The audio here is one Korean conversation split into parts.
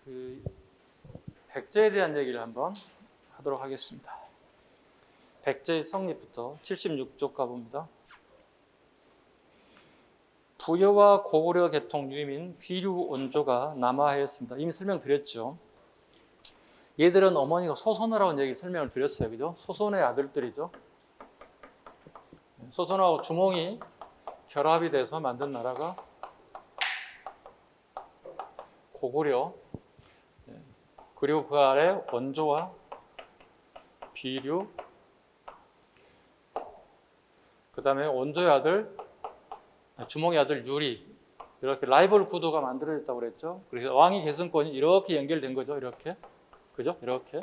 그 백제에 대한 얘기를 한번 하도록 하겠습니다. 백제의 성립부터 76쪽 가봅니다. 부여와 고구려 계통 유민 귀류 원조가 남하하였습니다. 이미 설명드렸죠. 얘들은 어머니가 소손이라는 얘기 설명을 드렸어요. 그죠? 소손의 아들들이죠. 소손하고 주몽이 결합이 돼서 만든 나라가 고구려, 그리고 그 아래 원조와 비류, 그 다음에 원조의 아들, 주몽의 아들 유리, 이렇게 라이벌 구도가 만들어졌다고 그랬죠. 그래서 왕위 계승권이 이렇게 연결된 거죠. 이렇게, 그죠? 이렇게.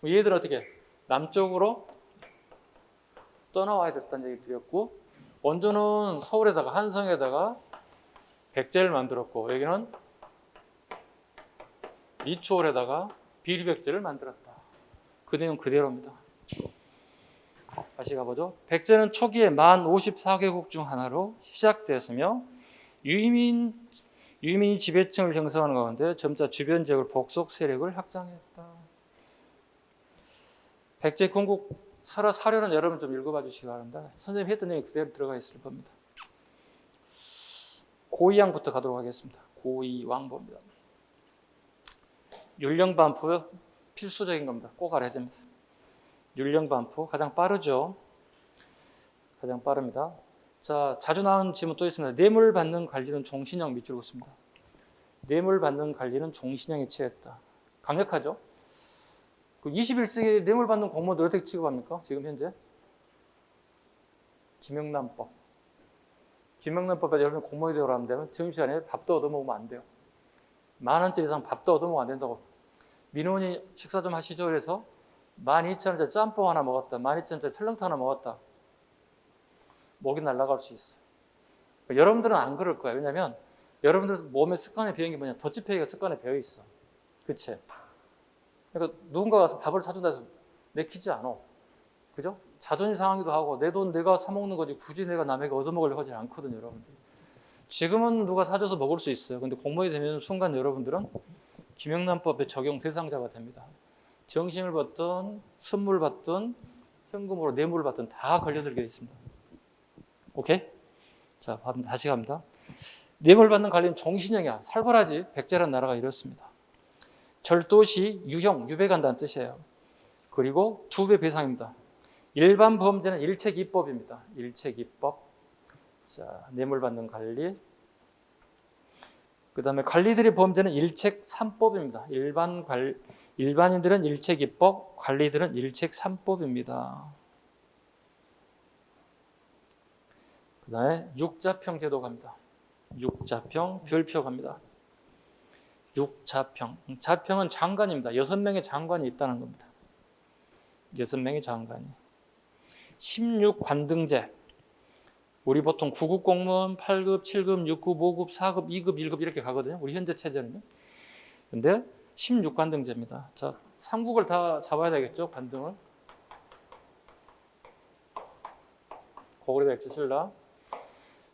얘들은 어떻게 남쪽으로 떠나와야 됐다는 얘기 드렸고, 원조는 서울에다가 한성에다가 백제를 만들었고, 여기는 이초월에다가 비류백제를 만들었다. 그 내용 그대로입니다. 다시 가보죠. 백제는 초기에 만 54개국 중 하나로 시작되었으며 유민이 지배층을 형성하는 가운데 점차 주변 지역을 복속 세력을 확장했다. 백제 건국 설화 사료는 여러분 좀 읽어봐 주시기 바랍니다. 선생님이 했던 얘기 그대로 들어가 있을 겁니다. 고이왕부터 가도록 하겠습니다. 고이왕 봅니다. 율령반포 필수적인 겁니다. 꼭 알아야 됩니다. 율령반포 가장 빠르죠. 가장 빠릅니다. 자, 자주 나오는 질문 또 있습니다. 뇌물 받는 관리는 종신형 밑줄 긋습니다. 뇌물 받는 관리는 종신형에 처했다. 강력하죠. 그 21세기에 뇌물 받는 공무원들 어떻게 취급합니까? 지금 현재 김영란법. 김영란법에 여러분 공무원이 되라고 하면 점심시간에 밥도 얻어먹으면 안 돼요. 10,000원짜리 이상 밥도 얻어먹으면 안 된다고. 민원이 식사 좀 하시죠. 그래서 12,000원짜리 짬뽕 하나 먹었다. 12,000원짜리 설렁탕 하나 먹었다. 목이 날아갈 수 있어. 여러분들은 안 그럴 거예요. 왜냐하면 여러분들 몸에 습관에 배인 게 뭐냐. 더치페이가 습관에 배어 있어. 그치? 그러니까 누군가 가서 밥을 사준다 해서 내키지 않아. 그죠? 자존심 상하기도 하고 내 돈 내가 사 먹는 거지 굳이 내가 남에게 얻어먹으려고 하지 않거든요. 여러분들. 지금은 누가 사줘서 먹을 수 있어요. 근데 공무원이 되면 순간 여러분들은 김영란법의 적용 대상자가 됩니다. 정신을 받든 선물 받든 현금으로 뇌물을 받든 다 걸려들게 있습니다. 오케이? 자, 다시 갑니다. 뇌물 받는 관리는 종신형이야. 살벌하지. 백제라는 나라가 이렇습니다. 절도시 유형, 유배간다는 뜻이에요. 그리고 2배 배상입니다. 일반 범죄는 일체기법입니다. 일체기법. 자, 뇌물 받는 관리. 그 다음에 관리들의 범죄는 일책 3법입니다. 일반인들은 일체기법, 관리들은 일책 3법입니다. 그 다음에 육자평 제도 갑니다. 육자평, 별표 갑니다. 육자평. 자평은 장관입니다. 6명의 장관이 있다는 겁니다. 6명의 장관이. 16관등제. 우리 보통 9급 공무원 8급, 7급, 6급, 5급, 4급, 2급, 1급 이렇게 가거든요. 우리 현재 체제는요. 근데 16관등제입니다. 자, 3국을 다 잡아야 되겠죠. 관등을. 고구려 백제 신라.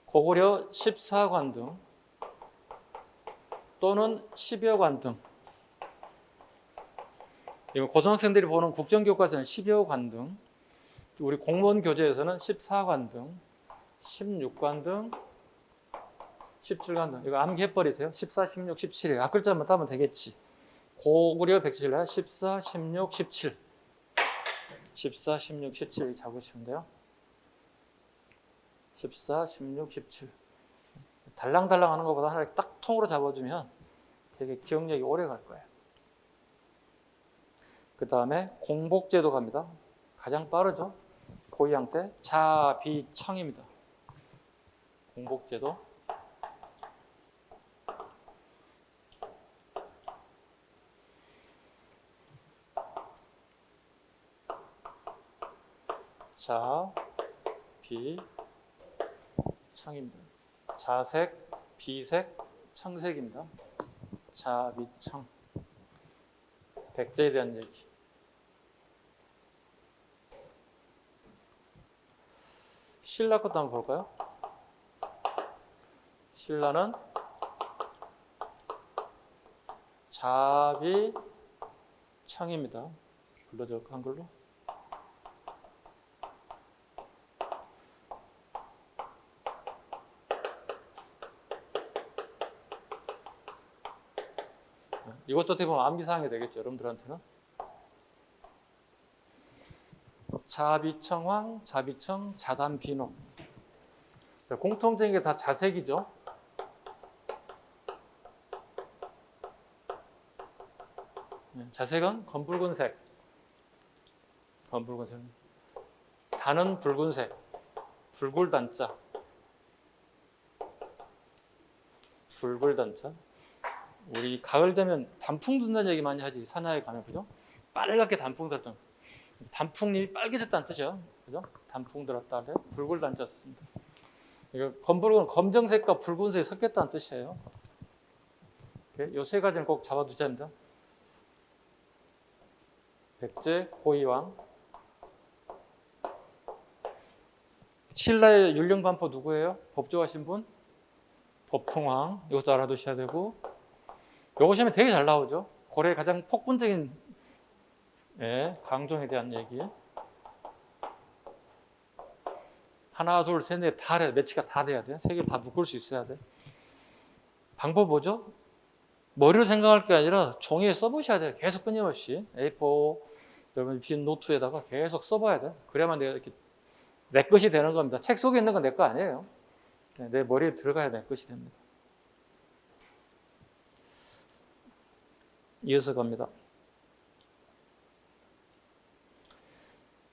고구려 14관등 또는 10여 관등. 고등학생들이 보는 국정교과서는 10여 관등. 우리 공무원 교재에서는 14관등, 16관등, 17관등. 이거 암기해버리세요. 14, 16, 17이에요. 앞글자만 따면 되겠지. 고구려 백제 신라 14, 16, 17. 14, 16, 17 잡으시면 돼요. 14, 16, 17. 달랑달랑 하는 것보다 하나 딱 통으로 잡아주면 되게 기억력이 오래 갈 거예요. 그 다음에 공복제도 갑니다. 가장 빠르죠. 고이왕 때 자비청입니다. 공복제도. 자비청입니다. 자색, 비색, 청색입니다. 자비청. 백제에 대한 얘기. 신라 것도 한번 볼까요? 신라는 자비청입니다. 불러줄까 한글로? 이것도 어떻게 보면 암기사항이 되겠죠, 여러분들한테는. 자비청왕, 자비청, 자단비노. 공통적인 게 다 자색이죠. 자색은 검붉은색, 검붉은색. 단은 붉은색, 붉을단자, 붉을단자. 우리 가을 되면 단풍 든다는 얘기 많이 하지, 산야에 가면, 그죠? 빨갛게 단풍 들었던, 단풍잎이 빨개졌다는 뜻이죠, 그죠? 단풍 들었다 할 때 붉을단자 썼습니다. 이거 검붉은 검정색과 붉은색이 섞였다는 뜻이에요. 이 세 가지는 꼭 잡아두셔야 합니다. 백제, 고이왕. 신라의 율령반포 누구예요? 법조하신 분? 법통왕. 이것도 알아두셔야 되고, 요거 시험에 되게 잘 나오죠. 고려의 가장 폭군적인 강종에 대한 얘기. 하나, 둘, 셋, 넷 다 해야 돼. 매치가 다 돼야 돼. 세 개를 다 묶을 수 있어야 돼. 방법 뭐죠? 머리로 생각할 게 아니라 종이에 써보셔야 돼요. 계속 끊임없이. A4, 여러분 빈 노트에다가 계속 써봐야 돼. 그래야만 내가 이렇게 내 것이 되는 겁니다. 책 속에 있는 건 내 거 아니에요. 내 머리에 들어가야 내 것이 됩니다. 이어서 갑니다.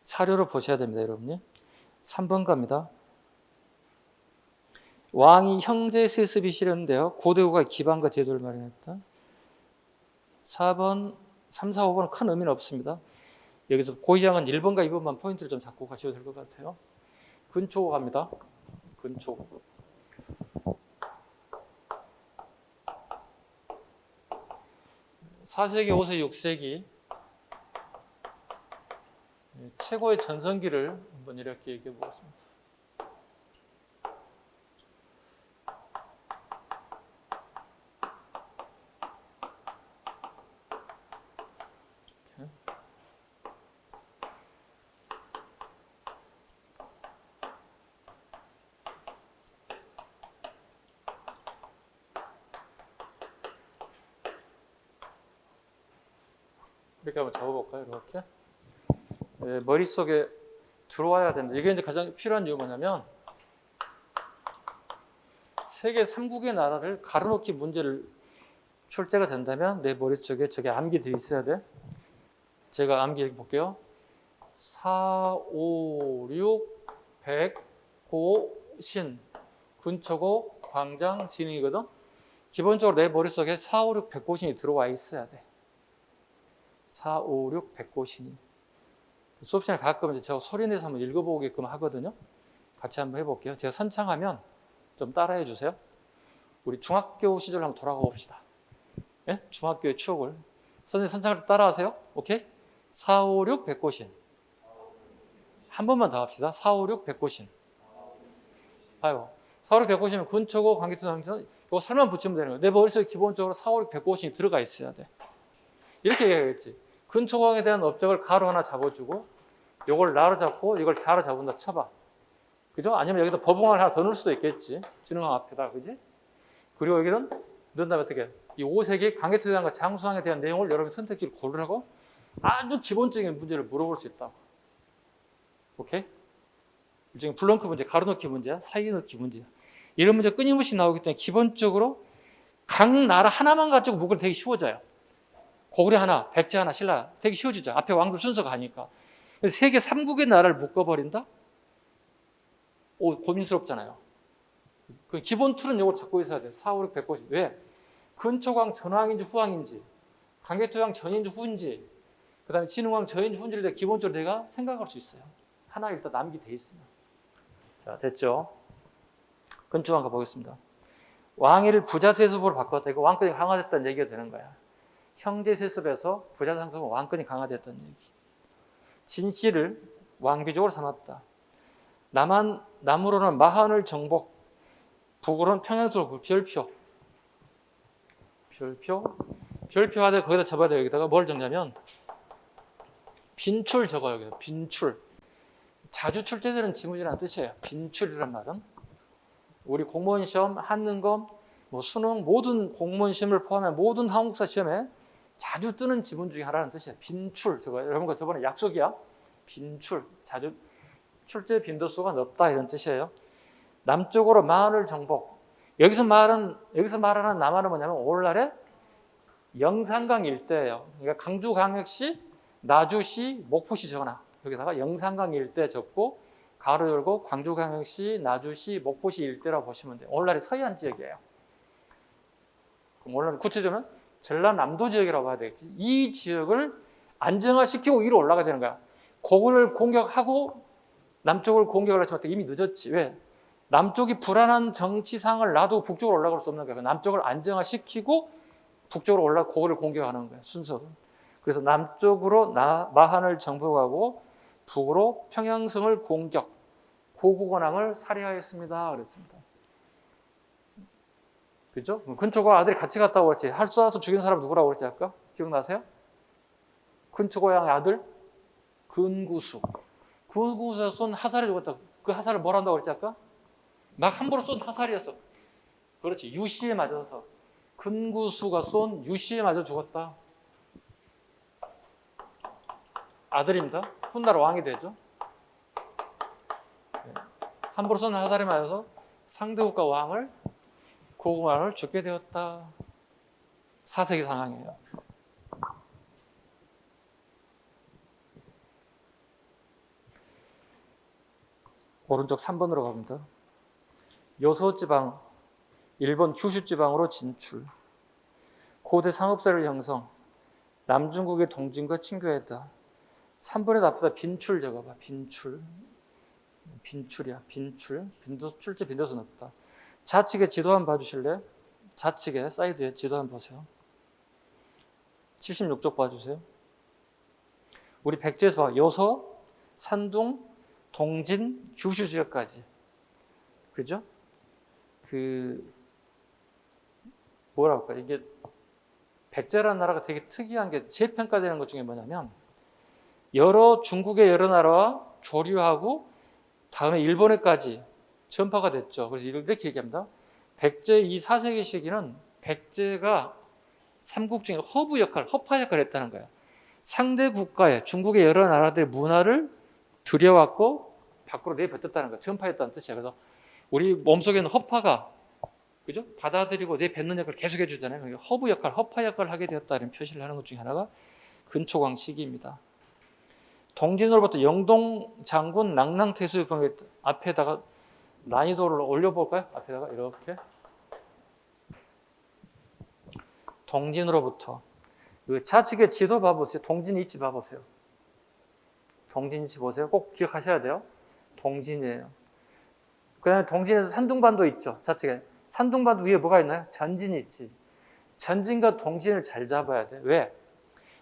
사료를 보셔야 됩니다, 여러분이. 3번 갑니다. 왕이 형제 세습이 싫었는데요. 고대우가 기반과 제도를 마련했다. 4번, 3, 4, 5번은 큰 의미는 없습니다. 여기서 고의양은 1번과 2번만 포인트를 좀 잡고 가셔도 될 것 같아요. 근초 갑니다. 근초. (4세기) (5세기) (6세기) 최고의 전성기를 한번 이렇게 얘기해 보겠습니다. 이렇게 한번 적어볼까요? 이렇게. 머릿속에 들어와야 됩니다. 이게 이제 가장 필요한 이유가 뭐냐면, 세계 3국의 나라를 가로놓기 문제를 출제가 된다면 내 머릿속에 저게 암기되어 있어야 돼. 제가 암기해 볼게요. 4, 5, 6, 100, 고, 신, 근초고, 광장, 진이거든. 기본적으로 내 머릿속에 4, 5, 6, 100고신이 들어와 있어야 돼. 4, 5, 6, 100고신이. 수업 시간에 가끔 이제 제가 소리 내서 한번 읽어보게끔 하거든요. 같이 한번 해볼게요. 제가 선창하면 좀 따라해 주세요. 우리 중학교 시절 한번 돌아가 봅시다. 예? 중학교의 추억을. 선생님 선창을 따라하세요. 오케이? 4, 5, 6, 100고신. 한 번만 더 합시다. 4, 5, 6, 100고신. 아유, 4, 5, 6, 100고신은 근초고, 관계투, 상기투, 이거 설만 붙이면 되는 거예요. 내 머릿속에 기본적으로 4, 5, 6, 100고신이 들어가 있어야 돼. 이렇게 얘기하겠지. 근초광에 대한 업적을 가로 하나 잡아주고, 이걸 나로 잡고, 이걸 다로 잡은다 쳐봐. 그죠? 아니면 여기다 버붕을 하나 더 넣을 수도 있겠지. 진흥왕 앞에다, 그지? 그리고 여기는 넣은 다음에 어떻게? 이 5세기 강개토에 대한 장수왕에 대한 내용을 여러분이 선택지를 고르라고 아주 기본적인 문제를 물어볼 수 있다고. 오케이? 일종의 블렁크 문제, 가로넣기 문제야, 사이 넣기 문제야. 이런 문제 끊임없이 나오기 때문에 기본적으로 각 나라 하나만 가지고 묶으면 되게 쉬워져요. 고구려 하나, 백제 하나, 신라 되게 쉬워지죠. 앞에 왕들 순서가 가니까. 세계 3국의 나라를 묶어버린다? 고민스럽잖아요. 기본 틀은 이걸 잡고 있어야 돼. 4, 5, 6, 100고신. 왜? 근초광 전왕인지 후왕인지, 강개토왕 전인지 후인지, 그 다음에 진흥왕 전인지 후인지를 내가 기본적으로 내가 생각할 수 있어요. 하나 일단 남기돼 있으면. 자, 됐죠? 근초왕 가보겠습니다. 왕위를 부자세습으로 바꿨다. 이거 왕권이 강화됐다는 얘기가 되는 거야. 형제세습에서 부자상승은 왕권이 강화됐다는 얘기. 진씨를 왕비족으로 삼았다. 남으로는 마한을 정복, 북으로는 평양수로 별표. 별표하되 거기다 접어야 돼요. 여기다가 뭘 적냐면 빈출 적어요. 여기서 빈출. 자주 출제되는 지문이라는 뜻이에요. 빈출이란 말은 우리 공무원 시험, 한능검, 뭐 수능 모든 공무원 시험을 포함한 모든 한국사 시험에 자주 뜨는 지문 중에 하나라는 뜻이에요. 빈출 적어요. 여러분과 저번에 약속이야. 빈출. 자주 출제 빈도수가 높다 이런 뜻이에요. 남쪽으로 마을 정복. 여기서 말하는 남한은 뭐냐면 오늘날의 영산강 일대예요. 그러니까 강주광역시, 나주시, 목포시 적어놔. 여기다가 영산강 일대 적고 가로 열고 광주광역시, 나주시, 목포시 일대라고 보시면 돼요. 오늘날의 서해안 지역이에요. 그럼 오늘날 구체적으로 전라남도 지역이라고 봐야 되겠지. 이 지역을 안정화시키고 위로 올라가야 되는 거야. 그거를 공격하고 남쪽을 공격을 하지만 이미 늦었지. 왜? 남쪽이 불안한 정치상을 놔두고 북쪽으로 올라갈 수 없는 거야. 남쪽을 안정화시키고 북쪽으로 올라가 그거를 공격하는 거야. 순서로. 그래서 남쪽으로 마한을 정복하고 북으로 평양성을 공격, 고구건항을 살해하였습니다. 그랬습니다. 그죠? 근초고 아들이 같이 갔다고 그랬지. 할 쏘아서 죽인 사람 누구라고 그랬지 아까? 기억나세요? 근초고양의 아들 근구수. 근구수에서 쏜 화살이 죽었다. 그 화살을 뭘 한다고 그랬지 아까? 막 함부로 쏜 화살이었어. 그렇지. 유씨에 맞아서. 근구수가 쏜 유씨에 맞아 죽었다. 아들입니다. 훗날 왕이 되죠. 함부로 쏜 화살에 맞아서 상대국가 왕을 고구마를 죽게 되었다. 4세기 상황이에요. 오른쪽 3번으로 갑니다. 요소지방, 일본 규슈지방으로 진출. 고대 상업사를 형성. 남중국의 동진과 친교했다. 3번에 앞에다 빈출 적어봐. 빈출. 빈출이야. 빈출. 출제 빈도수 높다. 좌측에 지도 한번 봐주실래요? 좌측에 사이드에 지도 한번 보세요. 76쪽 봐주세요. 우리 백제에서 봐. 요소, 산둥, 동진, 규슈 지역까지. 그죠? 뭐라 할까? 이게 백제라는 나라가 되게 특이한 게 재평가되는 것 중에 뭐냐면 중국의 여러 나라와 교류하고 다음에 일본에까지 전파가 됐죠. 그래서 이렇게 얘기합니다. 백제 이 4세기 시기는 백제가 삼국 중에 허파 역할을 했다는 거예요. 상대 국가의 중국의 여러 나라들의 문화를 들여왔고 밖으로 내뱉었다는 거예요. 전파했다는 뜻이에요. 그래서 우리 몸속에는 허파가 그죠? 받아들이고 내뱉는 역할을 계속 해주잖아요. 그러니까 허파 역할을 하게 되었다 이런 표시를 하는 것 중에 하나가 근초광 시기입니다. 동진으로부터 영동 장군 낭랑태수 병에 앞에다가 난이도를 올려볼까요? 앞에다가 이렇게 동진으로부터 좌측에 지도 봐보세요. 동진 위치 봐보세요. 동진 위치 보세요. 꼭 기억하셔야 돼요. 동진이에요. 그 다음에 동진에서 산둥반도 있죠. 좌측에 산둥반도 위에 뭐가 있나요? 전진이 있지. 전진과 동진을 잘 잡아야 돼. 왜?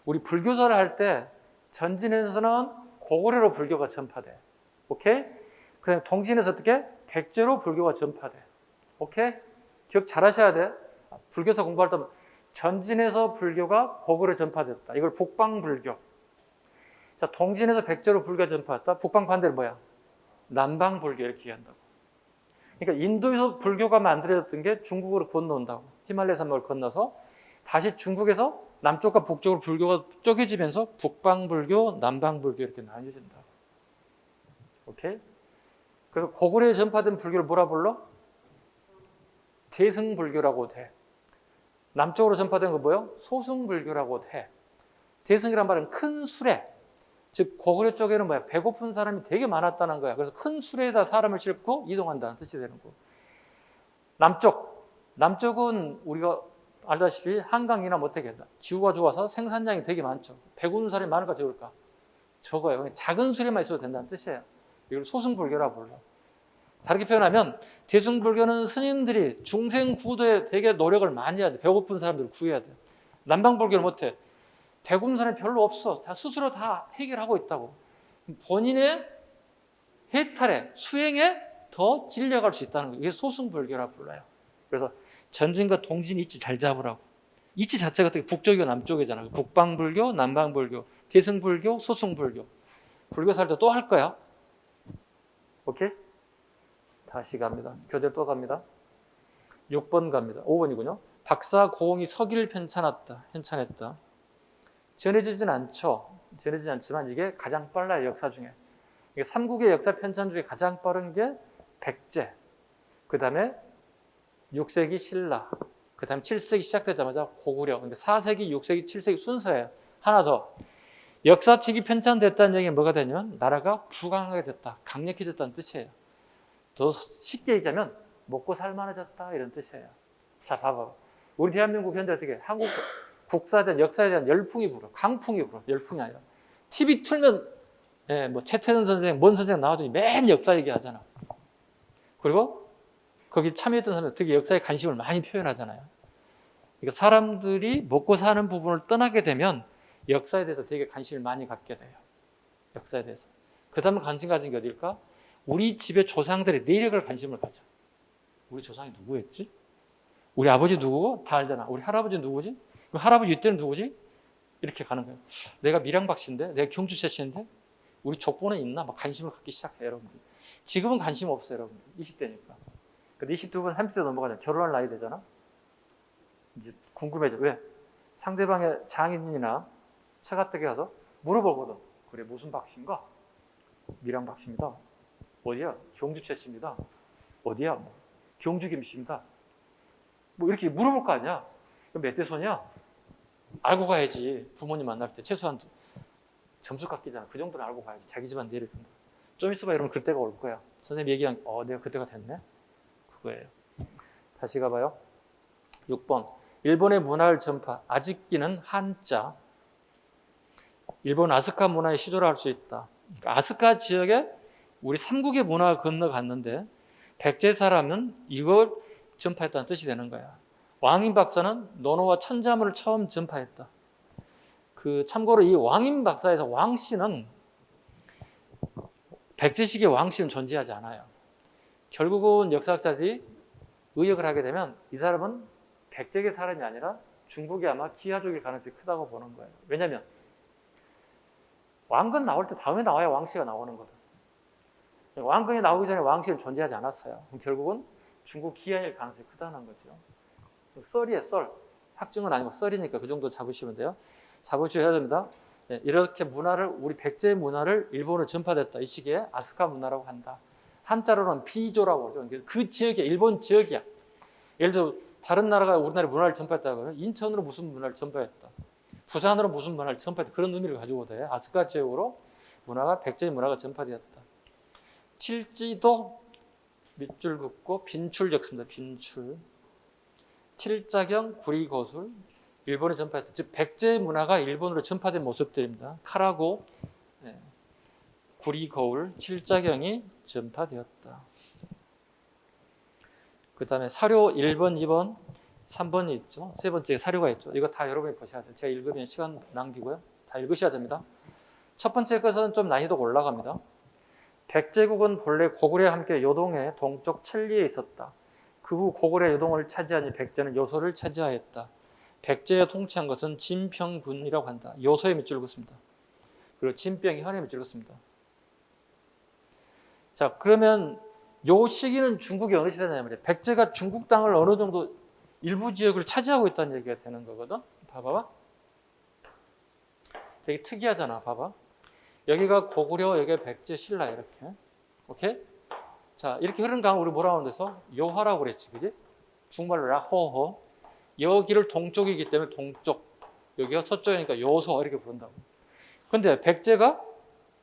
우리 불교사를 할 때 전진에서는 고구려로 불교가 전파돼. 오케이? 그 다음에 동진에서 어떻게? 백제로 불교가 전파돼. 오케이? 기억 잘 하셔야 돼. 불교사 공부할 때 전진에서 불교가 고구려 전파됐다. 이걸 북방불교. 자, 동진에서 백제로 불교가 전파됐다. 북방 반대로 뭐야? 남방불교 이렇게 얘기한다고. 그러니까 인도에서 불교가 만들어졌던 게 중국으로 건너온다고. 히말라야 산맥을 건너서 다시 중국에서 남쪽과 북쪽으로 불교가 쪼개지면서 북방불교, 남방불교 이렇게 나뉘어진다고. 오케이? 그래서 고구려에 전파된 불교를 뭐라 불러? 대승불교라고 돼. 남쪽으로 전파된 거 뭐예요? 소승불교라고 해. 대승이란 말은 큰 수레. 즉 고구려 쪽에는 뭐야? 배고픈 사람이 되게 많았다는 거야. 그래서 큰 수레에다 사람을 싣고 이동한다는 뜻이 되는 거고. 남쪽은 우리가 알다시피 한강이나 뭐 어떻게 한다. 기후가 좋아서 생산량이 되게 많죠. 배고픈 사람이 많을까 적을까? 적어요. 작은 수레만 있어도 된다는 뜻이에요. 이걸 소승불교라고 불러. 다르게 표현하면 대승불교는 스님들이 중생구도에 되게 노력을 많이 해야 돼. 배고픈 사람들을 구해야 돼. 남방불교는 못해. 배고픈 사람이 별로 없어. 다 스스로 다 해결하고 있다고. 본인의 해탈에, 수행에 더 진려갈 수 있다는 거예요. 이게 소승불교라고 불러요. 그래서 전진과 동진 있지 잘 잡으라고. 이치 자체가 어떻게 북쪽이고 남쪽이잖아. 북방불교, 남방불교, 대승불교, 소승불교. 불교 살 때 또 할 거야. 오케이? 다시 갑니다. 교재 또 갑니다. 6번 갑니다. 5번이군요. 박사 고흥이 서기를 편찬했다. 전해지진 않죠. 전해지진 않지만 이게 가장 빨라요. 역사 중에. 이게 삼국의 역사 편찬 중에 가장 빠른 게 백제. 그 다음에 6세기 신라. 그 다음에 7세기 시작되자마자 고구려. 그러니까 4세기, 6세기, 7세기 순서예요. 하나 더. 역사책이 편찬됐다는 얘기는 뭐가 되냐면 나라가 부강하게 됐다. 강력해졌다는 뜻이에요. 더 쉽게 얘기하면 먹고 살만해졌다 이런 뜻이에요. 자, 봐봐. 우리 대한민국 현재 어떻게 한국 국사에 대한 역사에 대한 열풍이 불어. 강풍이 불어. 열풍이 아니라. TV 틀면 뭐 최태원 선생, 뭔 선생 나와주니 맨 역사 얘기하잖아. 그리고 거기 참여했던 사람들 되게 역사에 관심을 많이 표현하잖아요. 그러니까 사람들이 먹고 사는 부분을 떠나게 되면 역사에 대해서 되게 관심을 많이 갖게 돼요. 역사에 대해서. 그 다음에 관심 가진 게 어딜까? 우리 집의 조상들의 내력을 관심을 가져. 우리 조상이 누구였지? 우리 아버지 누구고? 다 알잖아. 우리 할아버지 누구지? 그럼 할아버지 이때는 누구지? 이렇게 가는 거예요. 내가 밀양박씨인데? 내가 경주세씨인데? 우리 족보는 있나? 막 관심을 갖기 시작해요, 여러분들. 지금은 관심 없어요, 여러분들. 20대니까. 근데 22번, 30대 넘어가잖아. 결혼할 나이 되잖아. 이제 궁금해져. 왜? 상대방의 장인이나 처가댁에 가서 물어보거든. 그래, 무슨 박씨인가? 밀양박씨입니다. 어디야? 경주 최씨입니다. 어디야? 뭐, 경주 김씨입니다. 뭐 이렇게 물어볼 거 아니야? 그럼 몇 대 손이야? 알고 가야지. 부모님 만날 때 최소한 점수 깎이잖아. 그 정도는 알고 가야지. 자기 집안 내를 든다. 좀 있어봐 이러면 그때가 올 거야. 선생님 얘기한 내가 그때가 됐네? 그거예요. 다시 가봐요. 6번. 일본의 문화를 전파. 아직기는 한자. 일본 아스카 문화의 시조라 할 수 있다. 그러니까 아스카 지역에 우리 삼국의 문화가 건너갔는데 백제 사람은 이걸 전파했다는 뜻이 되는 거야. 왕인 박사는 논어와 천자문을 처음 전파했다. 참고로 이 왕인 박사에서 왕씨는 백제식의 왕씨는 존재하지 않아요. 결국은 역사학자들이 의역을 하게 되면 이 사람은 백제계 사람이 아니라 중국이 아마 기하족일 가능성이 크다고 보는 거예요. 왜냐하면 왕건 나올 때 다음에 나와야 왕씨가 나오는 거든. 왕건이 나오기 전에 왕씨는 존재하지 않았어요. 그럼 결국은 중국 기하일 가능성이 크다는 거죠. 썰이에요, 썰. 확증은 아니고 썰이니까 그 정도 잡으시면 돼요. 잡으셔야 됩니다. 이렇게 우리 백제 문화를 일본으로 전파됐다. 이 시기에 아스카 문화라고 한다. 한자로는 비조라고 그러죠. 그 지역이 일본 지역이야. 예를 들어 다른 나라가 우리나라 문화를 전파했다고 하면 인천으로 무슨 문화를 전파했다. 부산으로 무슨 문화를 전파했다. 그런 의미를 가지고 돼. 아스카 지역으로 백제 문화가 전파되었다. 칠지도 밑줄 긋고 빈출 적습니다. 빈출. 칠자경, 구리거술. 일본에 전파했다. 즉 백제 문화가 일본으로 전파된 모습들입니다. 칼하고 구리거울, 칠자경이 전파되었다. 그 다음에 사료 1번, 2번, 3번이 있죠. 세 번째 사료가 있죠. 이거 다 여러분이 보셔야 돼요. 제가 읽으면 시간 낭비고요. 다 읽으셔야 됩니다. 첫 번째 것은 좀 난이도가 올라갑니다. 백제국은 본래 고구려와 함께 요동의 동쪽 천리에 있었다. 그 후 고구려 요동을 차지하니 백제는 요소를 차지하였다. 백제에 통치한 것은 진평군이라고 한다. 요소에 밑줄 긋습니다. 그리고 진병이 현에 밑줄 긋습니다. 자, 그러면 요 시기는 중국이 어느 시대냐 말이야. 백제가 중국 땅을 어느 정도 일부 지역을 차지하고 있다는 얘기가 되는 거거든. 봐봐. 되게 특이하잖아. 봐봐. 여기가 고구려, 여기가 백제, 신라 이렇게. 오케이? 자, 이렇게 흐르는 강을 우리 뭐라고 하는 데서 요하라고 그랬지. 그지? 중말로 라호호. 여기를 동쪽이기 때문에 동쪽. 여기가 서쪽이니까 요소 이렇게 부른다고. 근데 백제가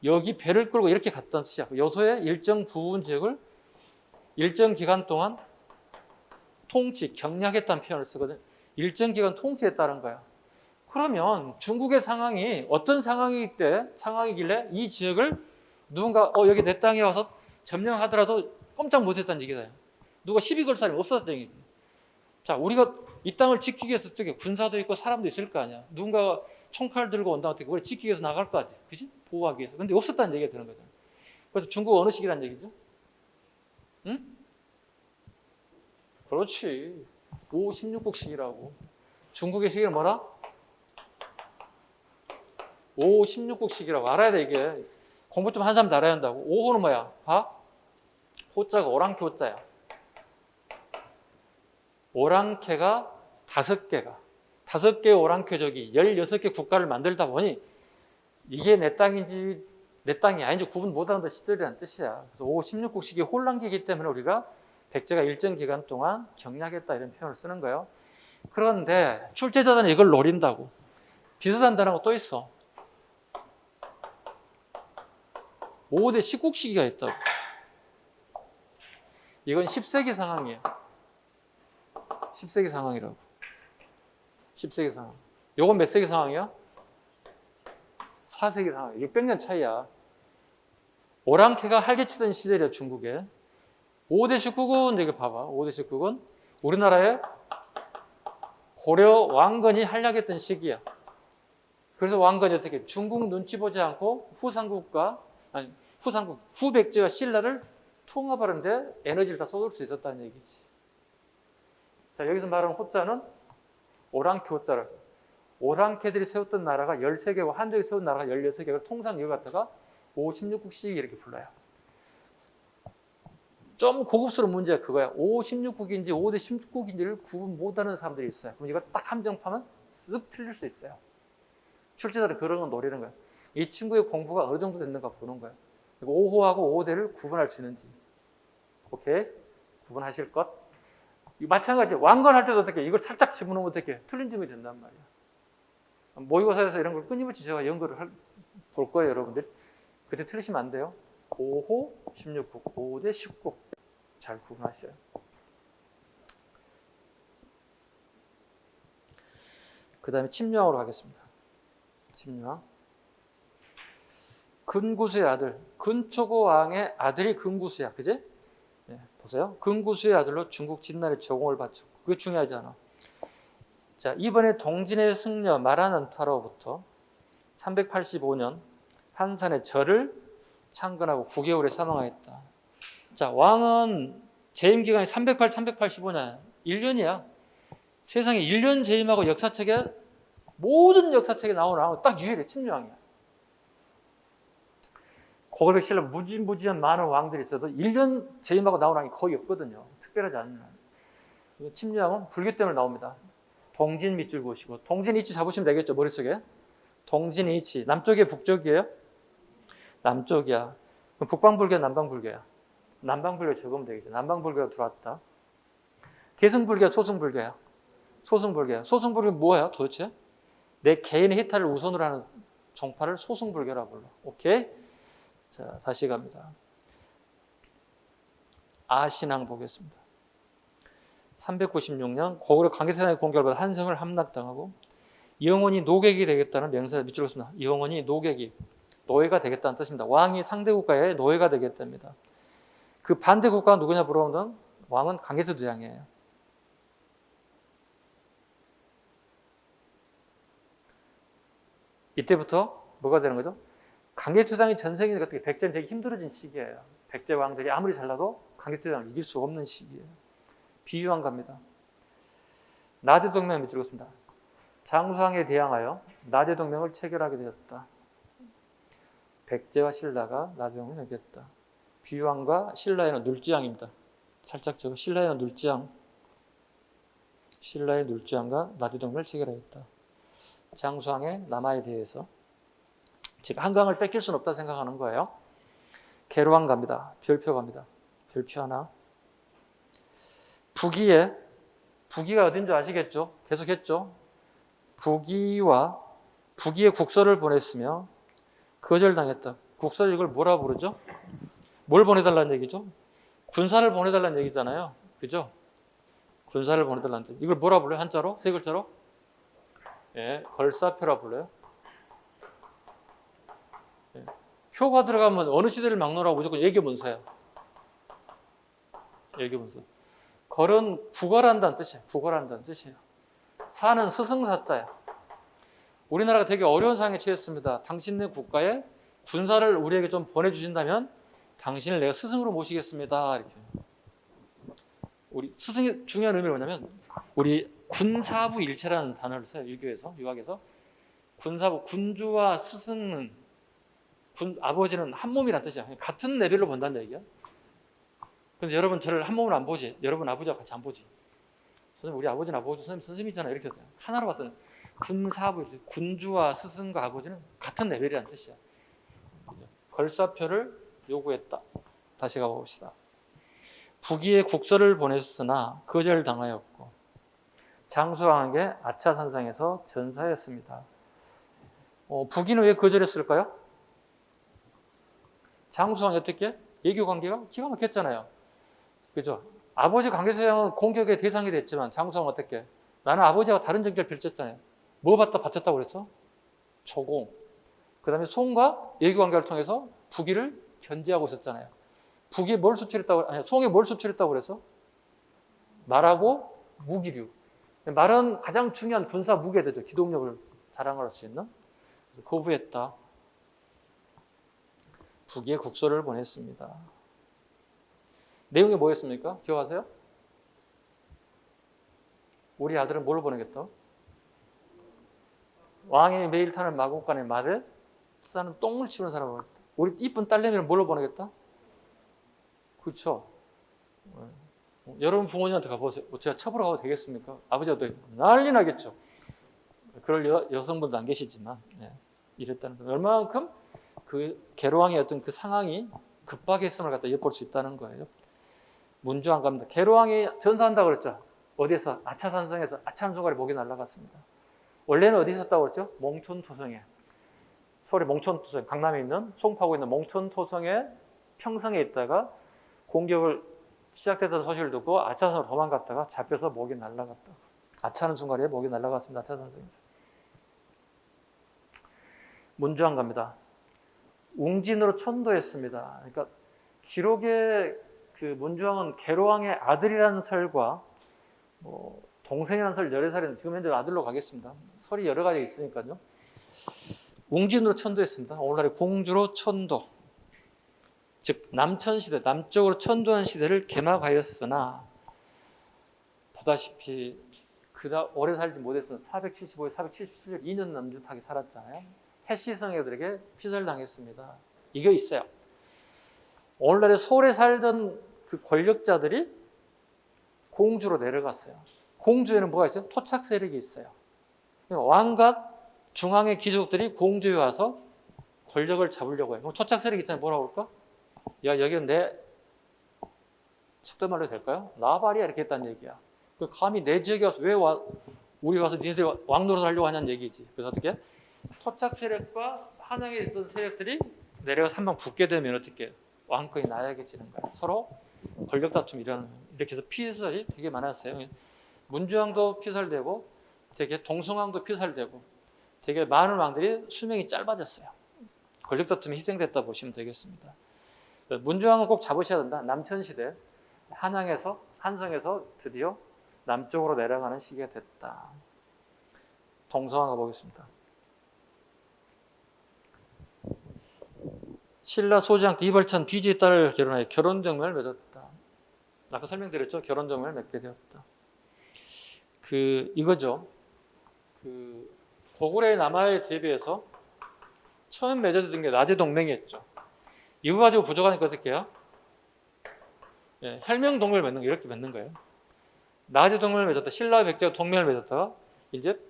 여기 배를 끌고 이렇게 갔다는 뜻이야. 요소의 일정 부분 지역을 일정 기간 동안 경략했다는 표현을 쓰거든. 일정 기간 통치했다는 거야. 그러면 중국의 상황이 어떤 상황이길래 이 지역을 누군가 여기 내 땅에 와서 점령하더라도 꼼짝 못했다는 얘기다. 누가 시비 걸 사람이 없었다는 얘기지. 자, 우리가 이 땅을 지키기 위해서 저기 군사도 있고 사람도 있을 거 아니야. 누군가 총칼 들고 온다 어떻게 우리 지키기 위해서 나갈 거 아니야. 그지? 보호하기 위해서. 근데 없었다는 얘기가 되는 거잖아. 그래서 중국 어느 시기란 얘기죠? 응? 그렇지. 5, 16국식이라고. 중국의 시기는 뭐라? 5, 16국 시기라고 알아야 돼. 이게 공부 좀 한 사람 다 알아야 한다고. 5호는 뭐야? 봐. 호자가 오랑캐 호자야. 오랑캐가 5개가 5개의 오랑캐족이 16개 국가를 만들다 보니 이게 내 땅인지 내 땅이 아닌지 구분 못하는 시절이라는 뜻이야. 그래서 5, 16국 시기 혼란기이기 때문에 우리가 백제가 일정 기간 동안 경략했다 이런 표현을 쓰는 거예요. 그런데 출제자들은 이걸 노린다고. 비슷한 단어가 또 있어. 5대 10국 시기가 있다고. 이건 10세기 상황이에요. 10세기 상황이라고. 10세기 상황. 요건 몇 세기 상황이야? 4세기 상황. 600년 차이야. 오랑캐가 활개치던 시절이야, 중국에. 5대 19군, 여기 봐봐. 5대 19군. 우리나라에 고려 왕건이 활약했던 시기야. 그래서 왕건이 어떻게 중국 눈치 보지 않고 후백제와 신라를 통합하는데 에너지를 다 쏟을 수 있었다는 얘기지. 자, 여기서 말하는 호자는 오랑캐 호자라서. 오랑캐들이 세웠던 나라가 13개고 한족이 세운 나라가 16개고 통상 이걸 갖다가 5, 16국 시기 이렇게 불러요. 좀 고급스러운 문제가 그거야. 5, 16국인지 5대 10국인지를 구분 못하는 사람들이 있어요. 그럼 이걸 딱 함정파면 쓱 틀릴 수 있어요. 출제자는 그런 건 노리는 거야. 이 친구의 공부가 어느 정도 됐는가 보는 거야. 5호하고 5대를 구분할 수 있는지. 오케이? 구분하실 것. 마찬가지 왕건할 때도 어떻게 이걸 살짝 집어넣으면 어떻게 틀린 점이 된단 말이야. 모의고사에서 이런 걸 끊임없이 제가 연구를 볼 거예요, 여러분들. 그때 틀리시면 안 돼요. 5호 16국, 5대 10국 잘 구분하셔요. 그 다음에 침략으로 가겠습니다. 침략. 근구수의 아들, 근초고 왕의 아들이 근구수야, 그지? 네, 보세요. 근구수의 아들로 중국 진날의 조공을 바쳤고, 그게 중요하지 않아. 자, 이번에 동진의 승려 마라넌타로부터 385년 한산의 절을 창건하고 9개월에 사망하였다. 자, 왕은 재임 기간이 385년, 1년이야. 세상에 1년 재임하고 역사책에 모든 역사책에 나오는 왕은 딱 유일해. 침략왕이야. 고구려백 신라 무지무지한 많은 왕들이 있어도 1년 재임하고 나오는 왕이 거의 없거든요. 특별하지 않은 왕. 침략왕은 불교 때문에 나옵니다. 동진 밑줄 보시고 동진 이치 잡으시면 되겠죠, 머릿속에. 동진 이치. 남쪽이에요, 북쪽이에요? 남쪽이야. 그럼 북방불교, 남방불교야. 남방불교 적으면 되겠죠. 남방불교가 들어왔다. 대승불교야, 소승불교야? 소승불교야. 소승불교는 뭐야 도대체? 내 개인의 해탈을 우선으로 하는 종파를 소승불교라고 불러. 오케이? 자, 다시 갑니다. 아신앙 보겠습니다. 396년 고구려 강개태상의 공격을 받아 한성을 함락당하고 영원히 노객이 되겠다는 명세를 밑줄로 씁니다. 영원히 노객이 노예가 되겠다는 뜻입니다. 왕이 상대 국가의 노예가 되겠답니다. 그 반대 국가가 누구냐 물어보면 왕은 강개토 대왕이에요. 이때부터 뭐가 되는 거죠? 강개토 대왕이 전생에 어떻게 백제는 되게 힘들어진 시기예요. 백제 왕들이 아무리 잘나도 강개토 대왕을 이길 수 없는 시기예요. 비유한 겁니다. 나제동맹을 밑줄로 씁니다. 장수왕에 대항하여 나제동맹을 체결하게 되었다. 백제와 신라가 나제동맹을 맺었다. 비유왕과 신라에는 눌지왕입니다. 살짝 적어. 신라에는 눌지왕. 신라의 눌지왕과 나제동맹을 체결하였다. 장수왕의 남하에 대해서 즉 한강을 뺏길 수는 없다 생각하는 거예요. 계로왕 갑니다. 별표 갑니다. 별표 하나. 부기가 어딘 줄 아시겠죠? 계속했죠. 부기의 국서를 보냈으며 거절당했다. 국서 이걸 뭐라 부르죠? 뭘 보내달라는 얘기죠? 군사를 보내달라는 얘기잖아요. 그죠? 군사를 보내달라는 얘기. 이걸 뭐라 불러요? 한자로? 세 글자로? 예, 걸사표라 불러요. 예. 표가 들어가면 어느 시대를 막론하고 무조건 예교문서야. 예교문서. 걸은 구걸한다는 뜻이에요. 구걸한다는 뜻이에요. 사는 스승사자야. 우리나라가 되게 어려운 상황에 처했습니다. 당신네 국가에 군사를 우리에게 좀 보내주신다면 당신을 내가 스승으로 모시겠습니다. 이렇게. 우리 스승의 중요한 의미는 뭐냐면 우리 군사부 일체라는 단어를 써요. 유교에서, 유학에서. 군사부, 군주와 스승은, 아버지는 한 몸이란 뜻이야. 같은 레벨로 본다는 얘기야. 근데 여러분 저를 한 몸으로 안 보지. 여러분 아버지와 같이 안 보지. 선생님 우리 아버지는 아버지, 선생님이잖아. 이렇게 하나로 봤더니 군사부, 군주와 스승과 아버지는 같은 레벨이란 뜻이야. 걸사표를 요구했다. 다시 가봅시다. 부기에 국서를 보냈으나 거절당하였고 장수왕에게 아차산상에서 전사했습니다. 부기는 왜 거절했을까요? 장수왕이 어떻게? 외교 관계가 기가 막혔잖아요. 그죠? 아버지 강제수양은 공격의 대상이 됐지만 장수왕은 어떻게? 나는 아버지와 다른 정결 펼쳤잖아요. 뭐 받다 바쳤다고 그랬어? 초공. 그 다음에 송과 외교 관계를 통해서 부기를 견제하고 있었잖아요. 북이 뭘 수출했다고, 아니, 송이 뭘 수출했다고 그래서? 말하고 무기류. 말은 가장 중요한 군사 무기가 되죠. 기동력을 자랑할 수 있는. 거부했다. 북에 국서를 보냈습니다. 내용이 뭐였습니까? 기억하세요? 우리 아들은 뭘 보내겠다? 왕이 매일 타는 마곡간의 말에 사는 똥을 치우는 사람을 보냈다. 우리 이쁜 딸내미를 뭘로 보내겠다? 그렇죠. 여러분 부모님한테 가보세요. 제가 처벌 가도 되겠습니까? 아버지가 난리 나겠죠. 그럴 여성분도 안 계시지만 이랬다는 거. 얼마만큼 그 계로왕의 어떤 그 상황이 급박했음을 갖다 엿볼 수 있다는 거예요. 문주왕 갑니다. 계로왕이 전사한다고 그랬죠. 어디에서? 아차산성에서 아차한순간에 목이 날아갔습니다. 원래는 어디 있었다고 그랬죠? 몽촌토성에. 서울의 몽촌토성, 강남에 있는 송파구에 있는 몽촌토성의 평성에 있다가 공격을 시작됐다는 소식을 듣고 아차산으로 도망갔다가 잡혀서 목이 날아갔다. 아차하는 순간에 목이 날아갔습니다. 아차산성에서. 문주왕 갑니다. 웅진으로 천도했습니다. 그러니까 기록에 그 문주왕은 계로왕의 아들이라는 설과 동생이라는 설 14살인데 지금 현재 아들로 가겠습니다. 설이 여러 가지 있으니까요. 웅진으로 천도했습니다. 오늘날의 공주로 천도. 즉 남천시대, 남쪽으로 천도한 시대를 개막하였으나 보다시피 그다 오래 살지 못했으나 475에 477년 2년 남짓하게 살았잖아요. 해시성애들에게 피살당했습니다. 이게 있어요. 오늘날에 서울에 살던 그 권력자들이 공주로 내려갔어요. 공주에는 뭐가 있어요? 토착 세력이 있어요. 왕과 중앙의 귀족들이 공주에 와서 권력을 잡으려고 해요. 그럼 토착 세력이 있잖아요. 뭐라고 그럴까? 야, 여기는 내 속된 말로 될까요? 나발이야 이렇게 했다는 얘기야. 감히 내 지역에 와서 왜 우리 와서 니네들이 왕 노릇을 하려고 하냐는 얘기지. 그래서 어떻게? 토착 세력과 한양에 있던 세력들이 내려가서 한 방 붙게 되면 어떻게? 왕권이 나약해지는 거예요. 서로 권력 다툼이 이렇게 해서 피살이 되게 많았어요. 문주왕도 피살되고 되게 동성왕도 피살되고 되게 많은 왕들이 수명이 짧아졌어요. 권력 다툼에 희생됐다 보시면 되겠습니다. 문주왕은 꼭 잡으셔야 된다. 남천시대 한양에서 한성에서 드디어 남쪽으로 내려가는 시기가 됐다. 동성왕 가보겠습니다. 신라 소지왕 이벌천 비지의 딸을 결혼하여 결혼정명을 맺었다. 아까 설명드렸죠. 결혼정명을 맺게 되었다. 이거죠. 고구려의 남하에 대비해서 처음 맺어진 게 나제동맹이었죠. 이거 가지고 부족하니까 어떻게 해요? 혈명동맹을 맺는 거 이렇게 맺는 거예요. 나제동맹을 맺었다. 신라와 백제가 동맹을 맺었다가 이제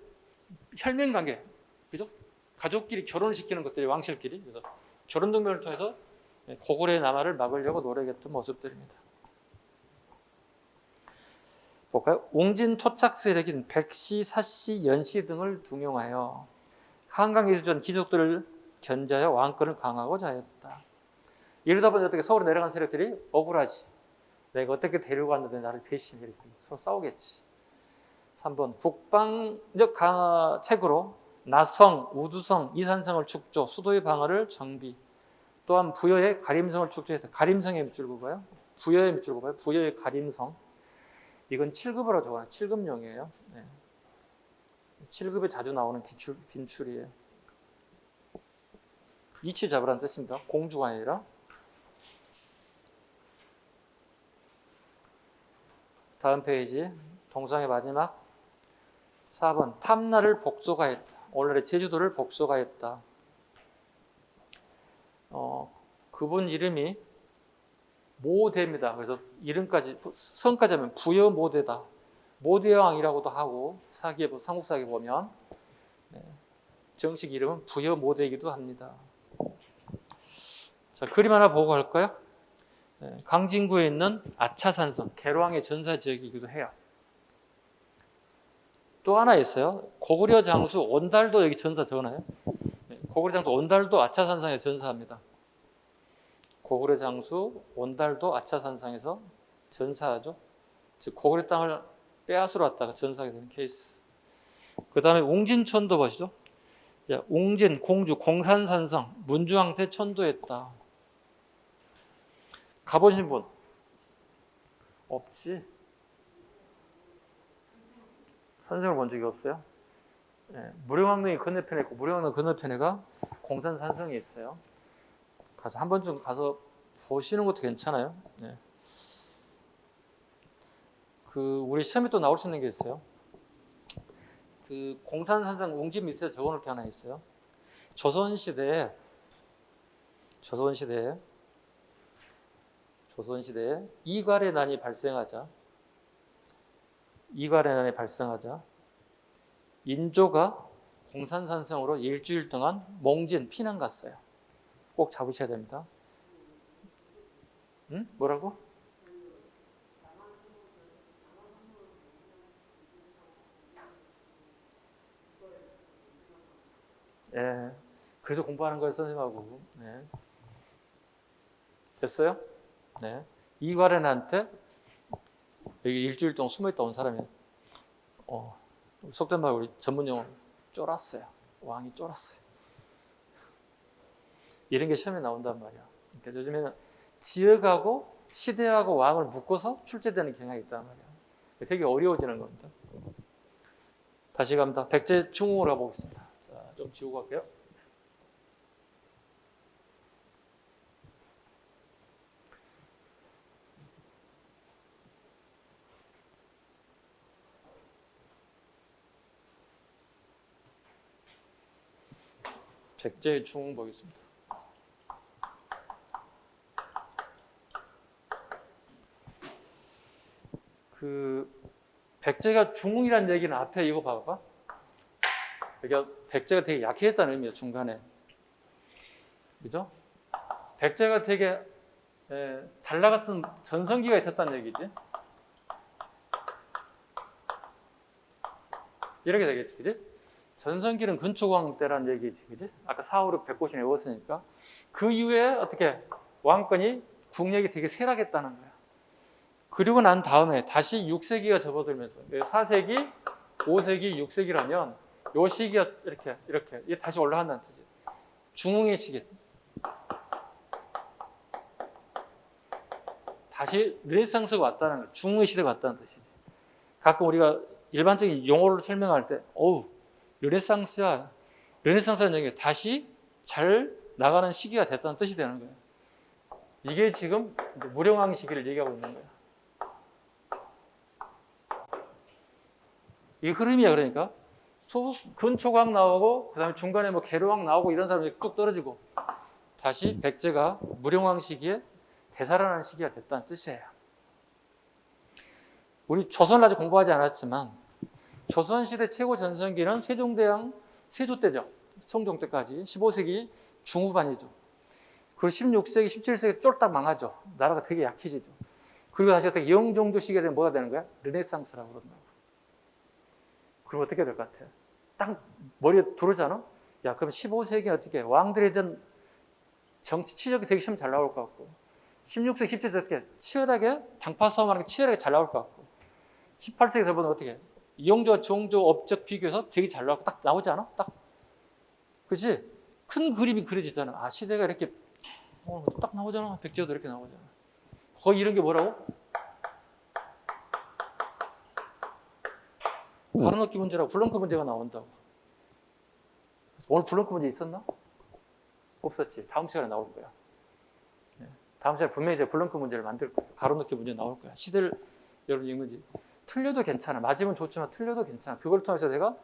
혈맹관계, 그죠? 가족끼리 결혼을 시키는 것들이 왕실끼리. 그래서 결혼동맹을 통해서 고구려의 남하를 막으려고 노력했던 모습들입니다. 볼까요? 웅진 토착 세력인 백시, 사시, 연시 등을 등용하여 한강예수전 귀족들을 견제하여 왕권을 강하고자 했다. 이러다 보니 어떻게 서울에 내려간 세력들이 억울하지. 내가 어떻게 데리고 왔는데 나를 배신해. 이렇게 서로 싸우겠지. 3번 국방력 강화 책으로 나성, 우두성, 이산성을 축조, 수도의 방어를 정비. 또한 부여의 가림성을 축조했다. 가림성의 밑줄 그어요. 부여의 밑줄 그어요. 부여의 가림성. 이건 7급으로 적어요. 7급용이에요. 7급에 자주 나오는 빈출이에요. 이치 잡으라는 뜻입니다. 공주가 아니라. 다음 페이지. 동상의 마지막. 4번 탐나를 복소가했다. 오늘날의 제주도를 복소가했다. 그분 이름이 모대입니다. 그래서 이름까지 성까지 하면 부여모대다. 모대왕이라고도 하고 삼국사기에 보면 정식 이름은 부여모대이기도 합니다. 자, 그림 하나 보고 갈까요? 강진구에 있는 아차산성, 계로왕의 전사 지역이기도 해요. 또 하나 있어요. 고구려 장수 온달도 여기 전사 적어놔요. 고구려 장수 온달도 아차산성에 전사합니다. 고구려 장수 온달도 아차산성에서 전사하죠. 즉 고구려 땅을 빼앗으러 왔다가 전사하게 되는 케이스. 그 다음에 웅진천도 보시죠. 웅진, 공주, 공산산성, 문주왕 때 천도했다. 가보신 분? 없지? 선생을 본 적이 없어요? 무령왕릉이 건너편에 있고 무령왕릉 건너편에가 공산산성이 있어요. 가서 한 번쯤 가서 보시는 것도 괜찮아요. 우리 시험에 또 나올 수 있는 게 있어요. 공산산성 웅진 밑에 적어놓을 게 하나 있어요. 조선시대에 이괄의 난이 발생하자 인조가 공산산성으로 일주일 동안 몽진 피난 갔어요. 꼭 잡으셔야 됩니다. 응? 뭐라고? 그래서 공부하는 거예요, 선생님하고. 됐어요? 이괄현한테 여기 일주일 동안 숨어있다 온 사람이 속된 말 우리 전문 용어로 쫄았어요. 왕이 쫄았어요. 이런 게 시험에 나온단 말이야. 그러니까 요즘에는 지역하고 시대하고 왕을 묶어서 출제되는 경향이 있단 말이야. 되게 어려워지는 겁니다. 다시 갑니다. 백제 중흥으로 가보겠습니다. 자, 좀 지우고 갈게요. 백제 중흥 보겠습니다. 백제가 중흥이라는 얘기는 앞에 이거 봐봐. 그러니까 백제가 되게 약해졌다는 의미예요, 중간에. 그죠? 백제가 되게 잘 나갔던 전성기가 있었다는 얘기지. 이렇게 되겠지, 그지? 전성기는 근초광 때라는 얘기지, 그지? 아까 4, 5, 6, 100곳이 외웠으니까. 그 이후에 어떻게 왕권이 국력이 되게 쇠락했다는 거야. 그리고 난 다음에 다시 6세기가 접어들면서 4세기, 5세기, 6세기라면 요 시기가 이렇게 이게 다시 올라간다는 뜻이에요. 중흥의 시기. 다시 르네상스가 왔다는 거예요. 중흥의 시대가 왔다는 뜻이지. 가끔 우리가 일반적인 용어를 설명할 때 르네상스야. 르네상스라는 얘기가 다시 잘 나가는 시기가 됐다는 뜻이 되는 거예요. 이게 지금 무령왕 시기를 얘기하고 있는 거예요. 이 흐름이야. 그러니까 근초광 나오고 그다음에 중간에 뭐 계로왕 나오고 이런 사람이 뚝 떨어지고 다시 백제가 무령왕 시기에 되살아나는 시기가 됐다는 뜻이에요. 우리 조선을 아직 공부하지 않았지만 조선시대 최고 전성기는 세종대왕 세조 때죠. 성종 때까지 15세기 중후반이죠. 그리고 16세기, 17세기 쫄딱 망하죠. 나라가 되게 약해지죠. 그리고 다시 어떻게 영종조 시기가 되면 뭐가 되는 거야? 르네상스라고 그런다고. 그럼 어떻게 될 것 같아요? 딱 머리에 들어오잖아? 야, 그럼 15세기는 어떻게 왕들에 대한 정치, 치적이 되게 시험 잘 나올 것 같고 16세기, 17세기 어떻게 치열하게 당파 싸움하는 게 치열하게 잘 나올 것 같고 18세기에서 보면 어떻게 이영조, 정조, 업적 비교해서 되게 잘 나오고 딱 나오지 않아? 딱. 그렇지? 큰 그림이 그려지잖아. 아, 시대가 이렇게 딱 나오잖아. 백제도 이렇게 나오잖아. 거의 이런 게 뭐라고? 가로넣기 문제라고 블렁크 문제가 나온다고. 오늘 블렁크 문제 있었나? 없었지. 다음 시간에 나올 거야. 다음 시간에 분명히 이제 블렁크 문제를 만들 거야. 가로넣기 문제 나올 거야. 시대를 여러분 읽는지. 틀려도 괜찮아. 맞으면 좋지만 틀려도 괜찮아. 그걸 통해서 내가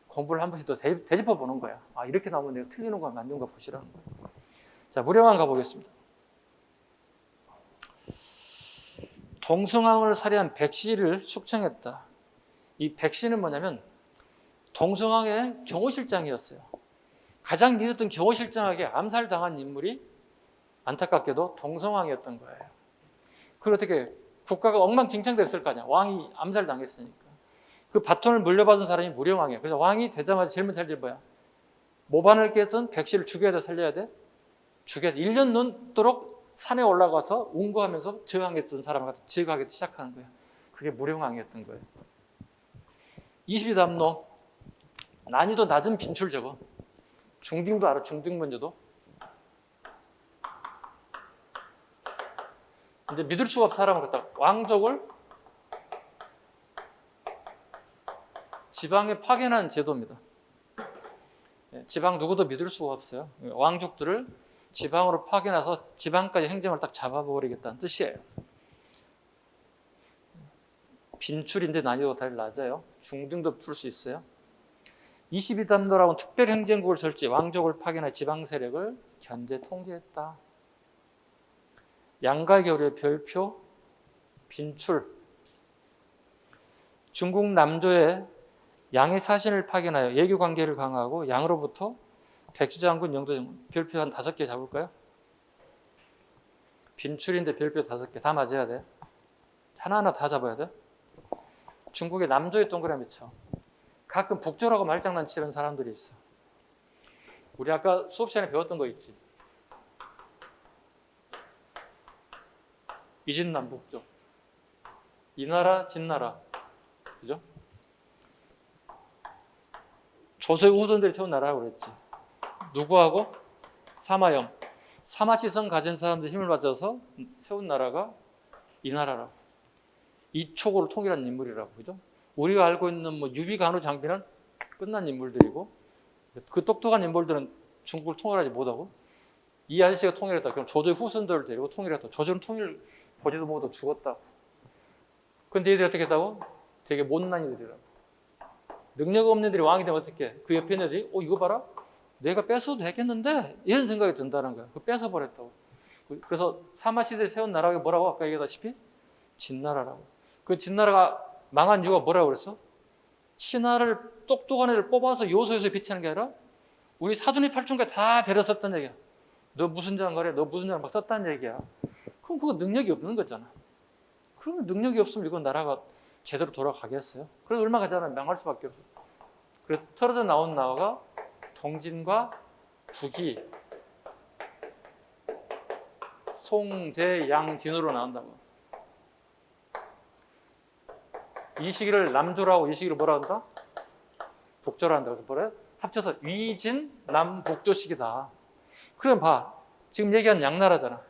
공부를 한 번씩 더 되짚어 보는 거야. 아, 이렇게 나오면 내가 틀리는 거 맞는 거 보시라는 거야. 자, 무령왕 가보겠습니다. 동성왕을 살해한 백씨를 숙청했다. 이 백씨는 뭐냐면 동성왕의 경호실장이었어요. 가장 믿었던 경호실장에게 암살당한 인물이 안타깝게도 동성왕이었던 거예요. 그걸 어떻게 국가가 엉망진창됐을 거 아니야. 왕이 암살당했으니까. 그 바톤을 물려받은 사람이 무령왕이에요. 그래서 왕이 되자마자 제일 먼저 할 일이 뭐야? 모반을 깼던 백씨를 죽여야 돼, 살려야 돼? 죽여야 돼. 1년 넘도록 산에 올라가서 운거하면서 저항했던 사람을 갖다 제거하기 시작하는 거야. 그게 무령왕이었던 거예요. 22담로 난이도 낮은 빈출 적어. 중딩도 알아, 중딩 문제도. 이제 믿을 수가 없는 사람을 갖다가 왕족을 지방에 파견하는 제도입니다. 지방 누구도 믿을 수가 없어요. 왕족들을 지방으로 파견해서 지방까지 행정을 딱 잡아버리겠다는 뜻이에요. 빈출인데 난이도가 더 낮아요. 중등도 풀 수 있어요. 22담로라고는 특별행정국을 설치, 왕족을 파견해 지방 세력을 견제 통제했다. 양갈 겨울의 별표, 빈출. 중국 남조에 양의 사신을 파견하여 예교 관계를 강화하고 양으로부터 백주장군, 영도장군, 별표 한 5개 잡을까요? 빈출인데 별표 5개 다 맞아야 돼. 하나하나 다 잡아야 돼. 중국의 남조에 동그라미 쳐. 가끔 북조라고 말장난치는 사람들이 있어. 우리 아까 수업 시간에 배웠던 거 있지. 이진남 북조. 이 나라 진나라. 그죠? 조선의 후손들이 태운 나라라고 그랬지. 누구하고? 사마영. 사마시성 가진 사람들 힘을 받아서 세운 나라가 이 나라라고. 이초고를 통일한 인물이라고. 그죠? 우리가 알고 있는 뭐 유비간호 장비는 끝난 인물들이고 그 똑똑한 인물들은 중국을 통일하지 못하고 이 아저씨가 통일했다. 그럼 조조의 후손들을 데리고 통일했다. 조조는 통일 보지도 못하고 죽었다고. 근데 얘들이 어떻게 했다고? 되게 못난 이들이라고. 능력 없는 애들이 왕이 되면 어떻게 해? 그 옆에 있는 애들이 이거 봐라. 내가 뺏어도 되겠는데 이런 생각이 든다는 거야. 그 뺏어버렸다고. 그래서 사마시대에 세운 나라가 뭐라고 아까 얘기했다시피 진나라라고. 그 진나라가 망한 이유가 뭐라고 그랬어? 친하를 똑똑한 애를 뽑아서 요소에서 비치는 게 아니라 우리 사돈이 팔촌까지 다 데려섰다는 얘기야. 너 무슨 장가래? 너 무슨 장가 막 썼다는 얘기야. 그럼 그거 능력이 없는 거잖아. 그러면 능력이 없으면 이건 나라가 제대로 돌아가겠어요? 그래서 얼마 가지 않으면 망할 수밖에 없어. 그래서 털어져 나온 나라가 동진과 북이 송, 제, 양, 진으로 나온다고. 이 시기를 남조라고 이 시기를 뭐라 한다? 북조라 한다. 그래서 뭐래? 합쳐서 위진, 남, 북조식이다. 그럼 봐. 지금 얘기한 양나라잖아.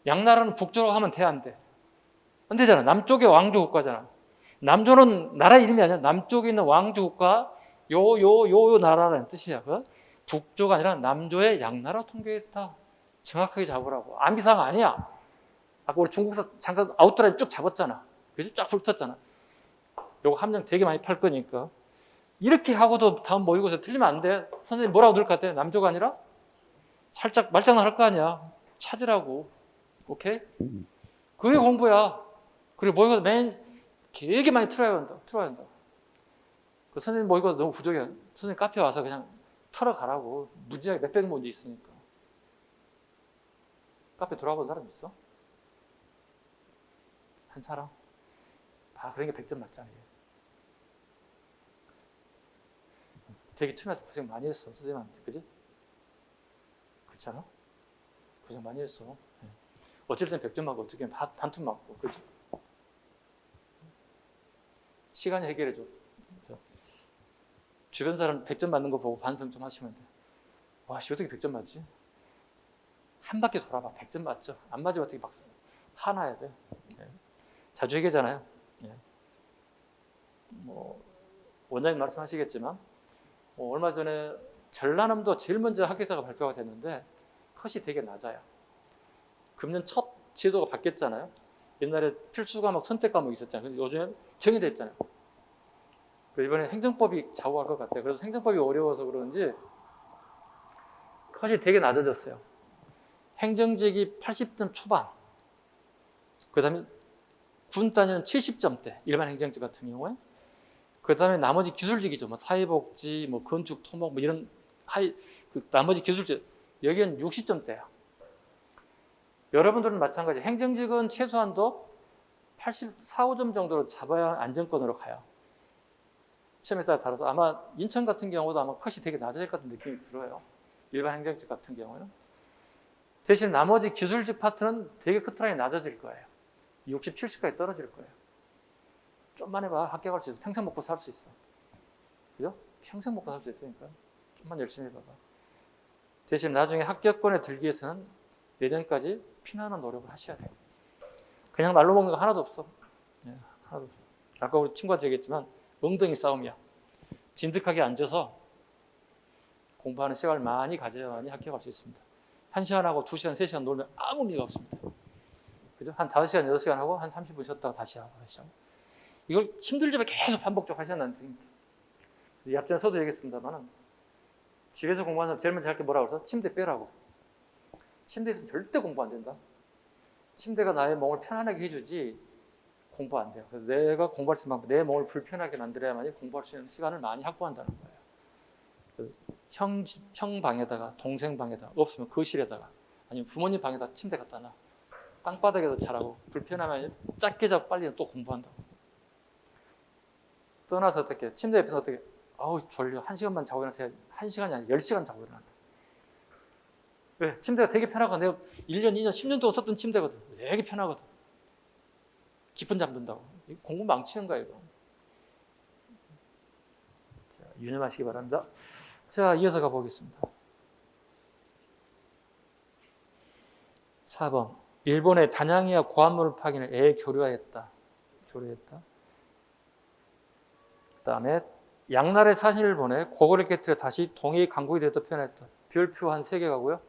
양나라는 북조라고 하면 돼, 안 돼? 안 되잖아. 남쪽의 왕조 국가잖아. 남조는 나라 이름이 아니야. 남쪽에 있는 왕조 국가 요 나라라는 뜻이야. 북조가 아니라 남조의 양나라 통계했다. 정확하게 잡으라고. 암기사항 아니야. 아까 우리 중국에서 잠깐 아웃라인 쭉 잡았잖아. 그죠? 쫙 훑었잖아. 요거 함정 되게 많이 팔 거니까. 이렇게 하고도 다음 모의고사 틀리면 안 돼. 선생님 뭐라고 넣을 것 같아? 남조가 아니라? 살짝 말장난 할 거 아니야. 찾으라고. 오케이? 그게 공부야. 그리고 모의고사 되게 많이 틀어야 한다. 그 선생님 모의고사 너무 부족해. 선생님 카페 와서 그냥 털어가라고. 무지하게 몇백 문제 있으니까. 카페 돌아본 사람 있어? 한 사람? 아, 그러니까 100점 맞잖아. 되게 처음에 고생 많이 했어, 선생님한테. 그지? 그렇지 않아? 고생 많이 했어. 어쩔 땐 100점 맞고, 어쩔 땐 반투 맞고, 그지? 시간이 해결해줘. 주변 사람 100점 맞는 거 보고 반성 좀 하시면 돼. 와, 씨, 어떻게 100점 맞지? 한 바퀴 돌아봐. 100점 맞죠? 안 맞으면 어떻게 박수? 화나야 돼. 자주 얘기하잖아요. 뭐, 원장님 말씀하시겠지만, 얼마 전에 전라남도 제일 먼저 학교사가 발표가 됐는데 컷이 되게 낮아요. 금년 첫 제도가 바뀌었잖아요. 옛날에 필수 과목, 선택 과목이 있었잖아요. 근데 요즘엔 정해져 있잖아요. 이번에 행정법이 좌우할 것 같아요. 그래서 행정법이 어려워서 그런지 컷이 되게 낮아졌어요. 행정직이 80점 초반, 그 다음에 군 단위는 70점대, 일반 행정직 같은 경우에. 그 다음에 나머지 기술직이죠. 뭐 사회복지, 뭐 건축, 토목, 뭐 이런 나머지 기술직, 여기는 60점대야. 여러분들은 마찬가지. 행정직은 최소한도 84, 5점 정도로 잡아야 안정권으로 가요. 시험에 따라 다르서 아마 인천 같은 경우도 아마 컷이 되게 낮아질 것 같은 느낌이 들어요. 일반 행정직 같은 경우는. 대신 나머지 기술직 파트는 되게 커트라인이 낮아질 거예요. 60, 70까지 떨어질 거예요. 좀만 해봐. 합격할 수 있어. 평생 먹고 살 수 있어. 그죠? 평생 먹고 살 수 있으니까 좀만 열심히 해봐봐. 대신 나중에 합격권에 들기 위해서는 내년까지 피나는 노력을 하셔야 돼요. 그냥 말로 먹는 거 하나도 없어. 네, 하나도 없어. 아까 우리 친구한테 얘기했지만 엉덩이 싸움이야. 진득하게 앉아서 공부하는 시간을 많이 가져야만이 합격할 수 있습니다. 1시간하고 2시간, 3시간 놀면 아무 의미가 없습니다. 그죠? 한 5시간, 6시간 하고 한 30분 쉬었다가 다시 하고. 이걸 힘들지만 계속 반복적으로 하셔야 한다는 뜻입니다. 이 앞전에 서도 얘기했습니다만 집에서 공부하는 사람 제일 먼저 할 게 뭐라고 그래서 침대 빼라고. 침대에 있으면 절대 공부 안 된다. 침대가 나의 몸을 편안하게 해주지 공부 안 돼요. 그래서 내가 공부할 수 있는 방법, 내 몸을 불편하게 만들어야만이 공부할 수 있는 시간을 많이 확보한다는 거예요. 형 방에다가, 동생 방에다가, 없으면 거실에다가, 아니면 부모님 방에다 침대 갖다 놔. 땅바닥에서 자라고, 불편하면 작게 자고 빨리 또 공부한다고. 떠나서 어떻게, 침대 옆에서 어떻게, 아우 졸려, 1시간만 자고 일어나서 1시간이 아니라 10시간 자고 일어난다. 왜? 침대가 되게 편하고 내가 1년, 2년, 10년 동안 썼던 침대거든. 되게 편하거든. 깊은 잠 든다고. 공부 망치는 거야, 이거. 자, 유념하시기 바랍니다. 자, 이어서 가보겠습니다. 4번. 일본의 다냥이와 고안물 파견을 교류했다. 그 다음에 양날의 사신을 보내 고구려를 깨뜨려 다시 동해의 강국이 되었다 표현했다. 별표 한 3개 가고요.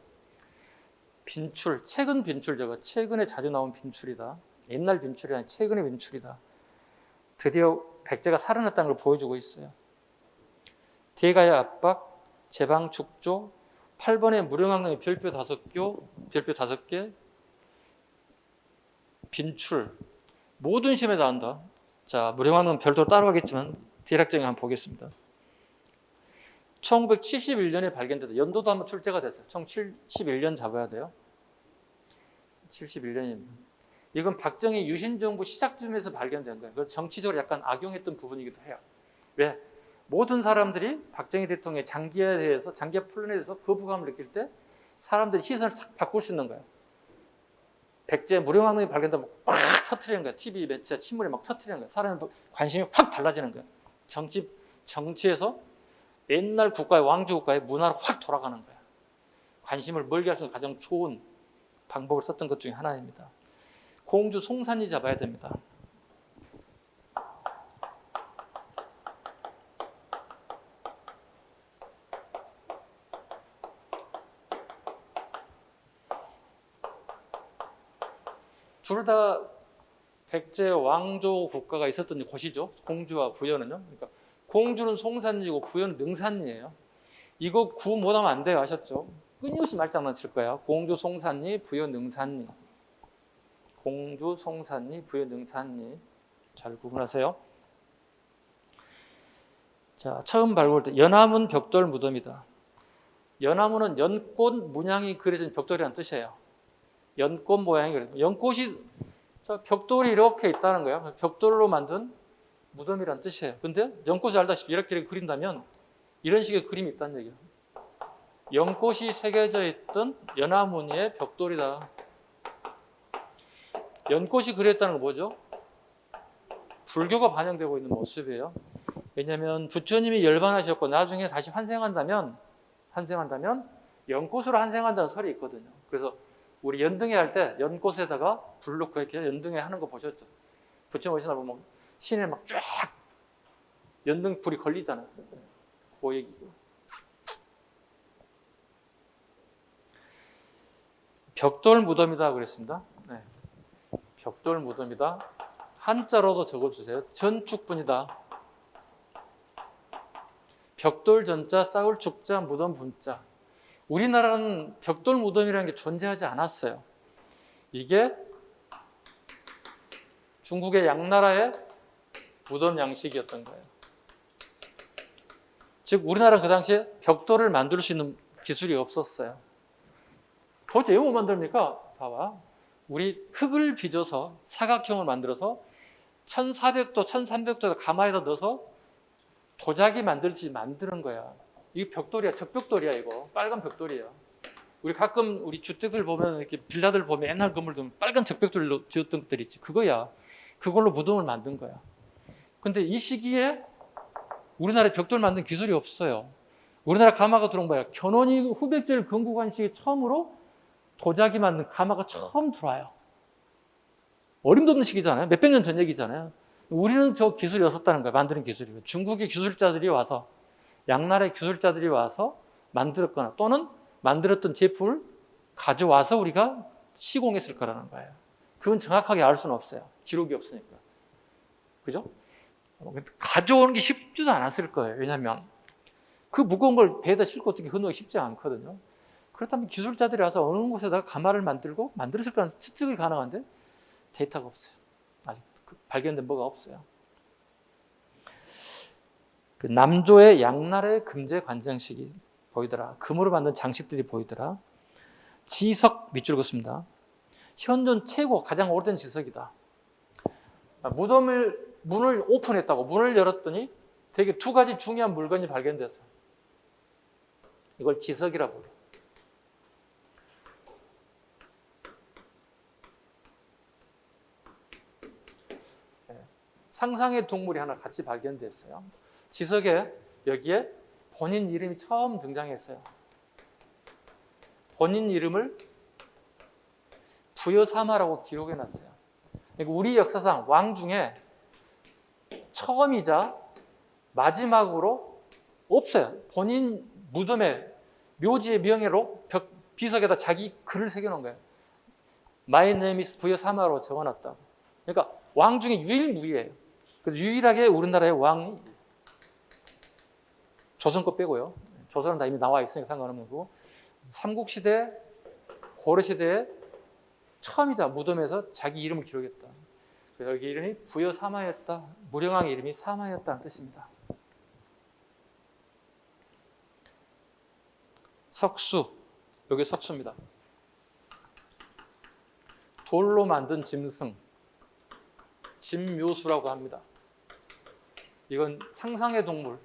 빈출, 최근 빈출 저거. 최근에 자주 나온 빈출이다. 옛날 빈출이 아니라 최근의 빈출이다. 드디어 백제가 살아났다는 걸 보여주고 있어요. 대가의 압박, 제방 축조, 8번의 무령왕릉의 별표 5개, 빈출. 모든 시험에 나온다. 자, 무령왕릉은 별도로 따라가겠지만 대략적인 한번 보겠습니다. 1971년에 발견됐다. 연도도 한번 출제가 됐어요. 1971년 잡아야 돼요. 71년입니다. 이건 박정희 유신정부 시작쯤에서 발견된 거예요. 그래서 정치적으로 약간 악용했던 부분이기도 해요. 왜? 모든 사람들이 박정희 대통령의 장기에 대해서, 장기화 플랜에 대해서 거부감을 느낄 때 사람들이 시선을 싹 바꿀 수 있는 거예요. 백제 무령왕릉이 발견되면 막 터트리는 거예요. TV 매체, 친문에 막 터트리는 거예요. 사람의 관심이 확 달라지는 거예요. 정치에서 옛날 국가의 왕조 국가의 문화로 확 돌아가는 거예요. 관심을 멀게 할 수 있는 가장 좋은 방법을 썼던 것 중에 하나입니다. 공주 송산리 잡아야 됩니다. 둘 다 백제 왕조 국가가 있었던 곳이죠. 공주와 부여는요. 그러니까 공주는 송산리고 부여는 능산리예요. 이거 구 못하면 안 돼요. 아셨죠? 끊임없이 말장난칠 거야. 공주 송산리, 부여 능산리. 공주 송산리, 부여 능산리. 잘 구분하세요. 자, 처음 발굴 때 연화문 벽돌 무덤이다. 연화문은 연꽃 문양이 그려진 벽돌이라는 뜻이에요. 연꽃 모양이 그려진. 연꽃이 벽돌이 이렇게 있다는 거예요. 벽돌로 만든 무덤이라는 뜻이에요. 근데 연꽃을 알다시피 이렇게 그린다면 이런 식의 그림이 있다는 얘기예요. 연꽃이 새겨져 있던 연화무늬의 벽돌이다. 연꽃이 그렸다는 건 뭐죠? 불교가 반영되고 있는 모습이에요. 왜냐하면 부처님이 열반하셨고 나중에 다시 환생한다면 연꽃으로 환생한다는 설이 있거든요. 그래서 우리 연등회 할 때 연꽃에다가 불 넣고 이렇게 연등회 하는 거 보셨죠? 부처님 오시나 보면 신에 막 쫙 연등 불이 걸리잖아요. 그 얘기고. 벽돌 무덤이다 그랬습니다. 네. 벽돌 무덤이다. 한자로도 적어주세요. 전축분이다. 벽돌 전자, 싸울 축자, 무덤 분자. 우리나라는 벽돌 무덤이라는 게 존재하지 않았어요. 이게 중국의 양나라의 무덤 양식이었던 거예요. 즉 우리나라는 그 당시에 벽돌을 만들 수 있는 기술이 없었어요. 도대체 왜 못 만듭니까? 봐봐. 우리 흙을 빚어서 사각형을 만들어서 1400도, 1300도에 가마에다 넣어서 도자기 만들지 만드는 거야. 이게 벽돌이야. 적벽돌이야 이거. 빨간 벽돌이야. 우리 가끔 우리 주택들 보면 이렇게 빌라들 보면 옛날 건물들 빨간 적벽돌로 지었던 것들 있지. 그거야. 그걸로 무덤을 만든 거야. 근데 이 시기에 우리나라에 벽돌 만든 기술이 없어요. 우리나라 가마가 들어온 거야. 견훤이 후백제를 건국한 시기에 처음으로 도자기 만든 가마가 처음 들어와요. 어림도 없는 시기잖아요. 몇백 년 전 얘기잖아요. 우리는 저 기술이 없었다는 거야. 만드는 기술이. 중국의 기술자들이 와서 양나라의 기술자들이 와서 만들었거나 또는 만들었던 제품을 가져와서 우리가 시공했을 거라는 거예요. 그건 정확하게 알 수는 없어요. 기록이 없으니까. 그죠? 가져오는 게 쉽지도 않았을 거예요. 왜냐하면 그 무거운 걸 배에다 싣고 어떻게 건너기 쉽지 않거든요. 그렇다면 기술자들이 와서 어느 곳에다가 가마를 만들고 만들었을 거라는 추측이 가능한데 데이터가 없어요. 아직 발견된 뭐가 없어요. 그 남조의 양날의 금제 관장식이 보이더라. 금으로 만든 장식들이 보이더라. 지석 밑줄 긋습니다. 현존 최고 가장 오래된 지석이다. 문을 오픈했다고 문을 열었더니 되게 두 가지 중요한 물건이 발견됐어. 이걸 지석이라고 그래. 상상의 동물이 하나 같이 발견됐어요. 지석에 여기에 본인 이름이 처음 등장했어요. 본인 이름을 부여사마라고 기록해놨어요. 그러니까 우리 역사상 왕 중에 처음이자 마지막으로 없어요. 본인 무덤에 묘지의 명예로 비석에다 자기 글을 새겨놓은 거예요. My name is 부여사마로 적어놨다고. 그러니까 왕 중에 유일무이예요. 그래서 유일하게 우리나라의 왕이 조선 거 빼고요. 조선은 다 이미 나와 있으니까 상관없는 거고 삼국시대, 고려시대에 처음이다. 무덤에서 자기 이름을 기록했다. 그래서 여기 이름이 부여사마였다. 무령왕의 이름이 사마였다는 뜻입니다. 석수, 여기 석수입니다. 돌로 만든 짐승, 짐묘수라고 합니다. 이건 상상의 동물.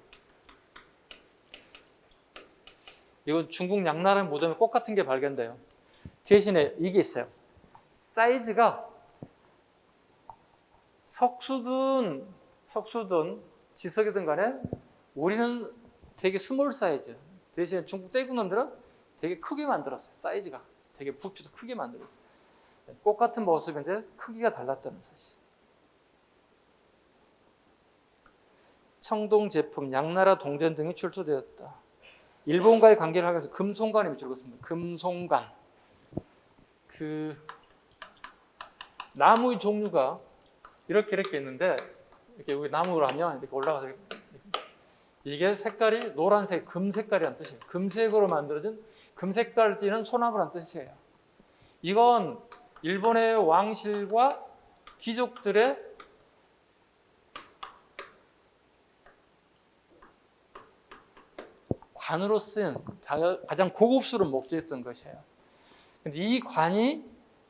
이건 중국 양나라 무덤에 꽃 같은 게 발견돼요. 대신에 이게 있어요. 사이즈가 석수든 지석이든 간에 우리는 되게 스몰 사이즈. 대신에 중국 떼국놈들은 되게 크게 만들었어요. 사이즈가 되게 부피도 크게 만들었어요. 꽃 같은 모습인데 크기가 달랐다는 사실. 청동 제품, 양나라 동전 등이 출토되었다. 일본과의 관계를 하면서 금송관이 밑줄 긋습니다. 금송관. 그 나무의 종류가 이렇게 있는데 이렇게 우리 나무를 하면 이렇게 올라가서 이게 색깔이 노란색, 금색깔이라는 뜻이에요. 금색으로 만들어진 금색깔 띠는 소나무라는 뜻이에요. 이건 일본의 왕실과 귀족들의 관으로 쓴 가장 고급스러운 목재였던 것이에요. 근데 이 관이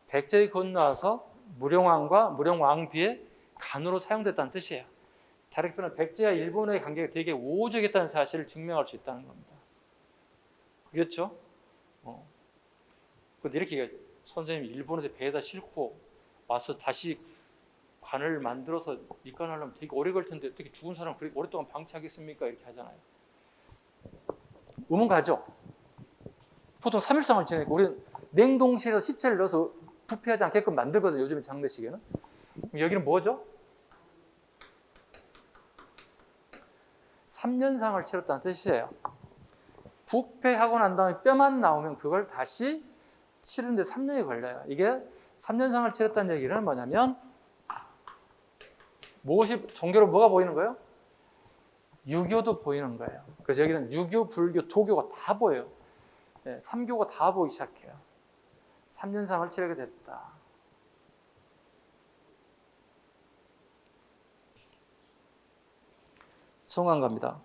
백제에 건너와서 무령왕과 무령왕비의 간으로 사용됐다는 뜻이에요. 다르게 표현하면 백제와 일본의 관계가 되게 우호적이었다는 사실을 증명할 수 있다는 겁니다. 그렇죠? 근데 이렇게 선생님이 일본에서 배에다 싣고 와서 다시 관을 만들어서 입관하려면 되게 오래 걸 텐데 어떻게 죽은 사람 그렇게 오랫동안 방치하겠습니까? 이렇게 하잖아요. 의문 가죠? 보통 3일상을 지내니까 우리 냉동실에서 시체를 넣어서 부패하지 않게끔 만들거든요. 요즘에 장례식에는. 여기는 뭐죠? 3년상을 치렀다는 뜻이에요. 부패하고 난 다음에 뼈만 나오면 그걸 다시 치르는데 3년이 걸려요. 이게 3년상을 치렀다는 얘기는 뭐냐면 무엇이 종교로 뭐가 보이는 거예요? 유교도 보이는 거예요. 그래서 여기는 유교, 불교, 도교가 다 보여요. 네, 삼교가 다 보이기 시작해요. 3년상을 치르게 됐다. 성황 갑니다.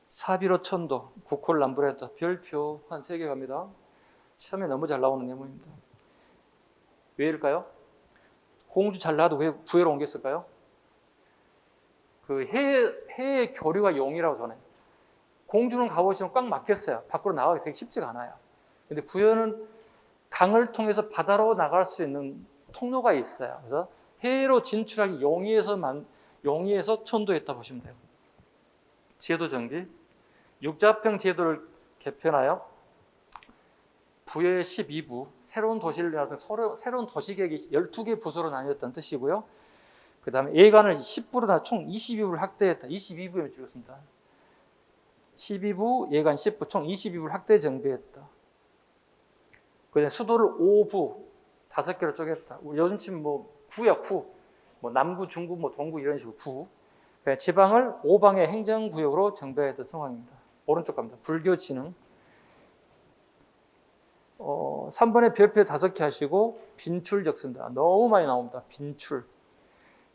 사비로 천도, 국홀 남부레다, 별표 한 3개 갑니다. 시험에 너무 잘 나오는 내용입니다. 왜일까요? 공주 잘 나와도 왜 부여로 옮겼을까요? 그 해의 교류가 용이라고 전해요. 공주는 가보시면 꽉 막혔어요. 밖으로 나가기 되게 쉽지가 않아요. 근데 부여는 강을 통해서 바다로 나갈 수 있는 통로가 있어요. 그래서 해로 진출하기 용이해서 천도했다 보시면 돼요. 제도 정지. 육자평 제도를 개편하여 부여의 12부, 새로운 도시를 내놨던 새로운 도시계획이 12개 부서로 나뉘었다는 뜻이고요. 그 다음에 예관을 10부로 총 22부를 확대했다. 22부에 줄였습니다. 12부, 예관 10부, 총 22부를 확대 정비했다. 그 다음에 수도를 5부, 5개로 쪼갰다. 요즘 치면 뭐 구야, 구. 뭐 남구, 중구, 뭐 동구 이런 식으로 구. 지방을 5방의 행정구역으로 정비했던 상황입니다. 오른쪽 갑니다. 불교 진흥. 3번에 별표 5개 하시고 빈출 적습니다. 너무 많이 나옵니다. 빈출.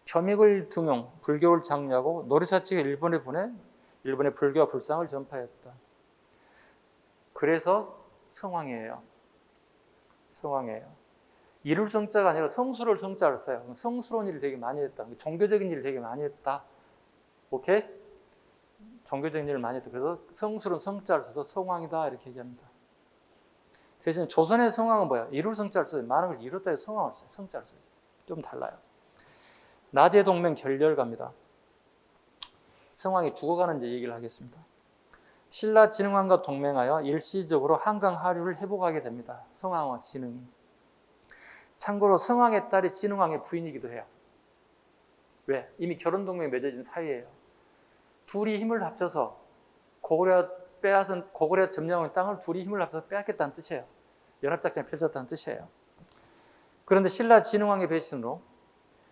겸익을 등용, 불교를 장려하고 노리사치가 일본에 보내 일본의 불교와 불상을 전파했다. 그래서 성황이에요. 성황이에요. 이룰 성자가 아니라 성수를 성자를 써요. 성스러운 일을 되게 많이 했다. 종교적인 일을 되게 많이 했다. 오케이? 종교적인 일을 많이 했다. 그래서 성스러운 성자를 써서 성황이다 이렇게 얘기합니다. 대신 조선의 성황은 뭐야? 이룰 성자를 써요. 많은 걸 이뤘다 해서 성황을 써요. 성자를 써요. 좀 달라요. 낮의 동맹 결렬갑니다. 성황이 죽어가는 이제 얘기를 하겠습니다. 신라 진흥왕과 동맹하여 일시적으로 한강 하류를 회복하게 됩니다. 성왕과 진흥이. 참고로 성왕의 딸이 진흥왕의 부인이기도 해요. 왜? 이미 결혼 동맹이 맺어진 사이예요. 둘이 힘을 합쳐서 고구려 점령한 땅을 둘이 힘을 합쳐서 빼앗겠다는 뜻이에요. 연합작전을 펼쳤다는 뜻이에요. 그런데 신라 진흥왕의 배신으로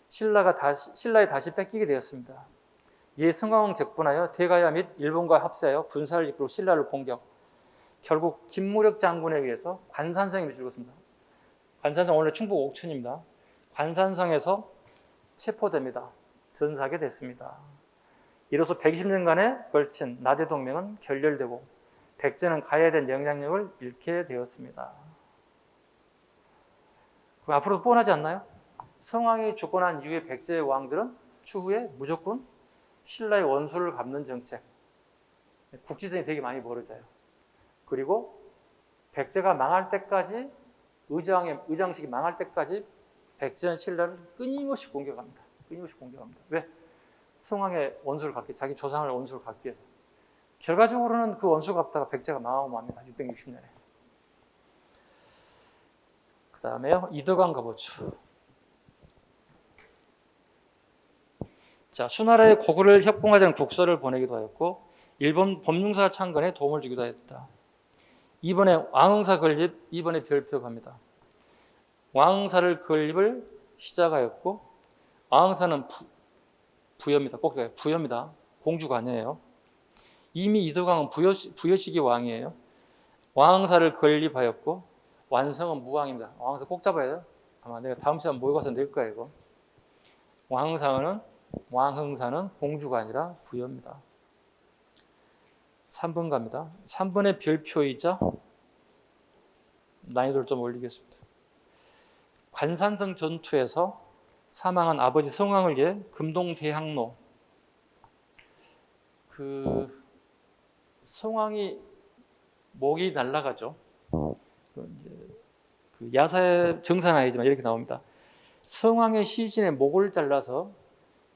신라에 다시 뺏기게 되었습니다. 이에 성왕은 격분하여 대가야 및 일본과 합세하여 군사를 이끌고 신라를 공격. 결국 김무력 장군에 의해서 관산성에 죽었습니다. 관산성 원래 충북 옥천입니다. 관산성에서 체포됩니다. 전사하게 됐습니다. 이로써 120년간에 걸친 나대 동맹은 결렬되고 백제는 가야 된 영향력을 잃게 되었습니다. 그럼 앞으로도 뻔하지 않나요? 성왕이 죽고 난 이후에 백제의 왕들은 추후에 무조건 신라의 원수를 갚는 정책, 국지전이 되게 많이 벌어져요. 그리고 백제가 망할 때까지 의장식이 망할 때까지 백제는 신라를 끊임없이 공격합니다. 끊임없이 공격합니다. 왜? 성왕의 원수를 갚기, 자기 조상을 원수를 갚기 위해서. 결과적으로는 그 원수 갚다가 백제가 망하고 맙니다. 660년에. 그 다음에요, 이덕왕 가보죠. 자, 수나라의 고구려를 협공하자는 국서를 보내기도 하였고 일본 범용사 창건에 도움을 주기도 했다. 이번에 왕흥사 건립, 이번에 별표 갑니다. 왕흥사를 건립을 시작하였고 왕흥사는 부여입니다. 꼭 부여입니다. 공주가 아니에요. 이미 이덕왕은 부여시기 왕이에요. 왕흥사를 건립하였고 완성은 무왕입니다. 왕흥사 꼭 잡아야 돼요. 아마 내가 다음 시간 모여 가서 낼 거예요. 이거. 왕흥사는 공주가 아니라 부여입니다. 3번 갑니다. 3번의 별표이자 난이도를 좀 올리겠습니다. 관산성 전투에서 사망한 아버지 성왕을 위해 금동대항로. 그 성왕이 목이 날아가죠. 그 야사의 정사는 아니지만 이렇게 나옵니다. 성왕의 시신의 목을 잘라서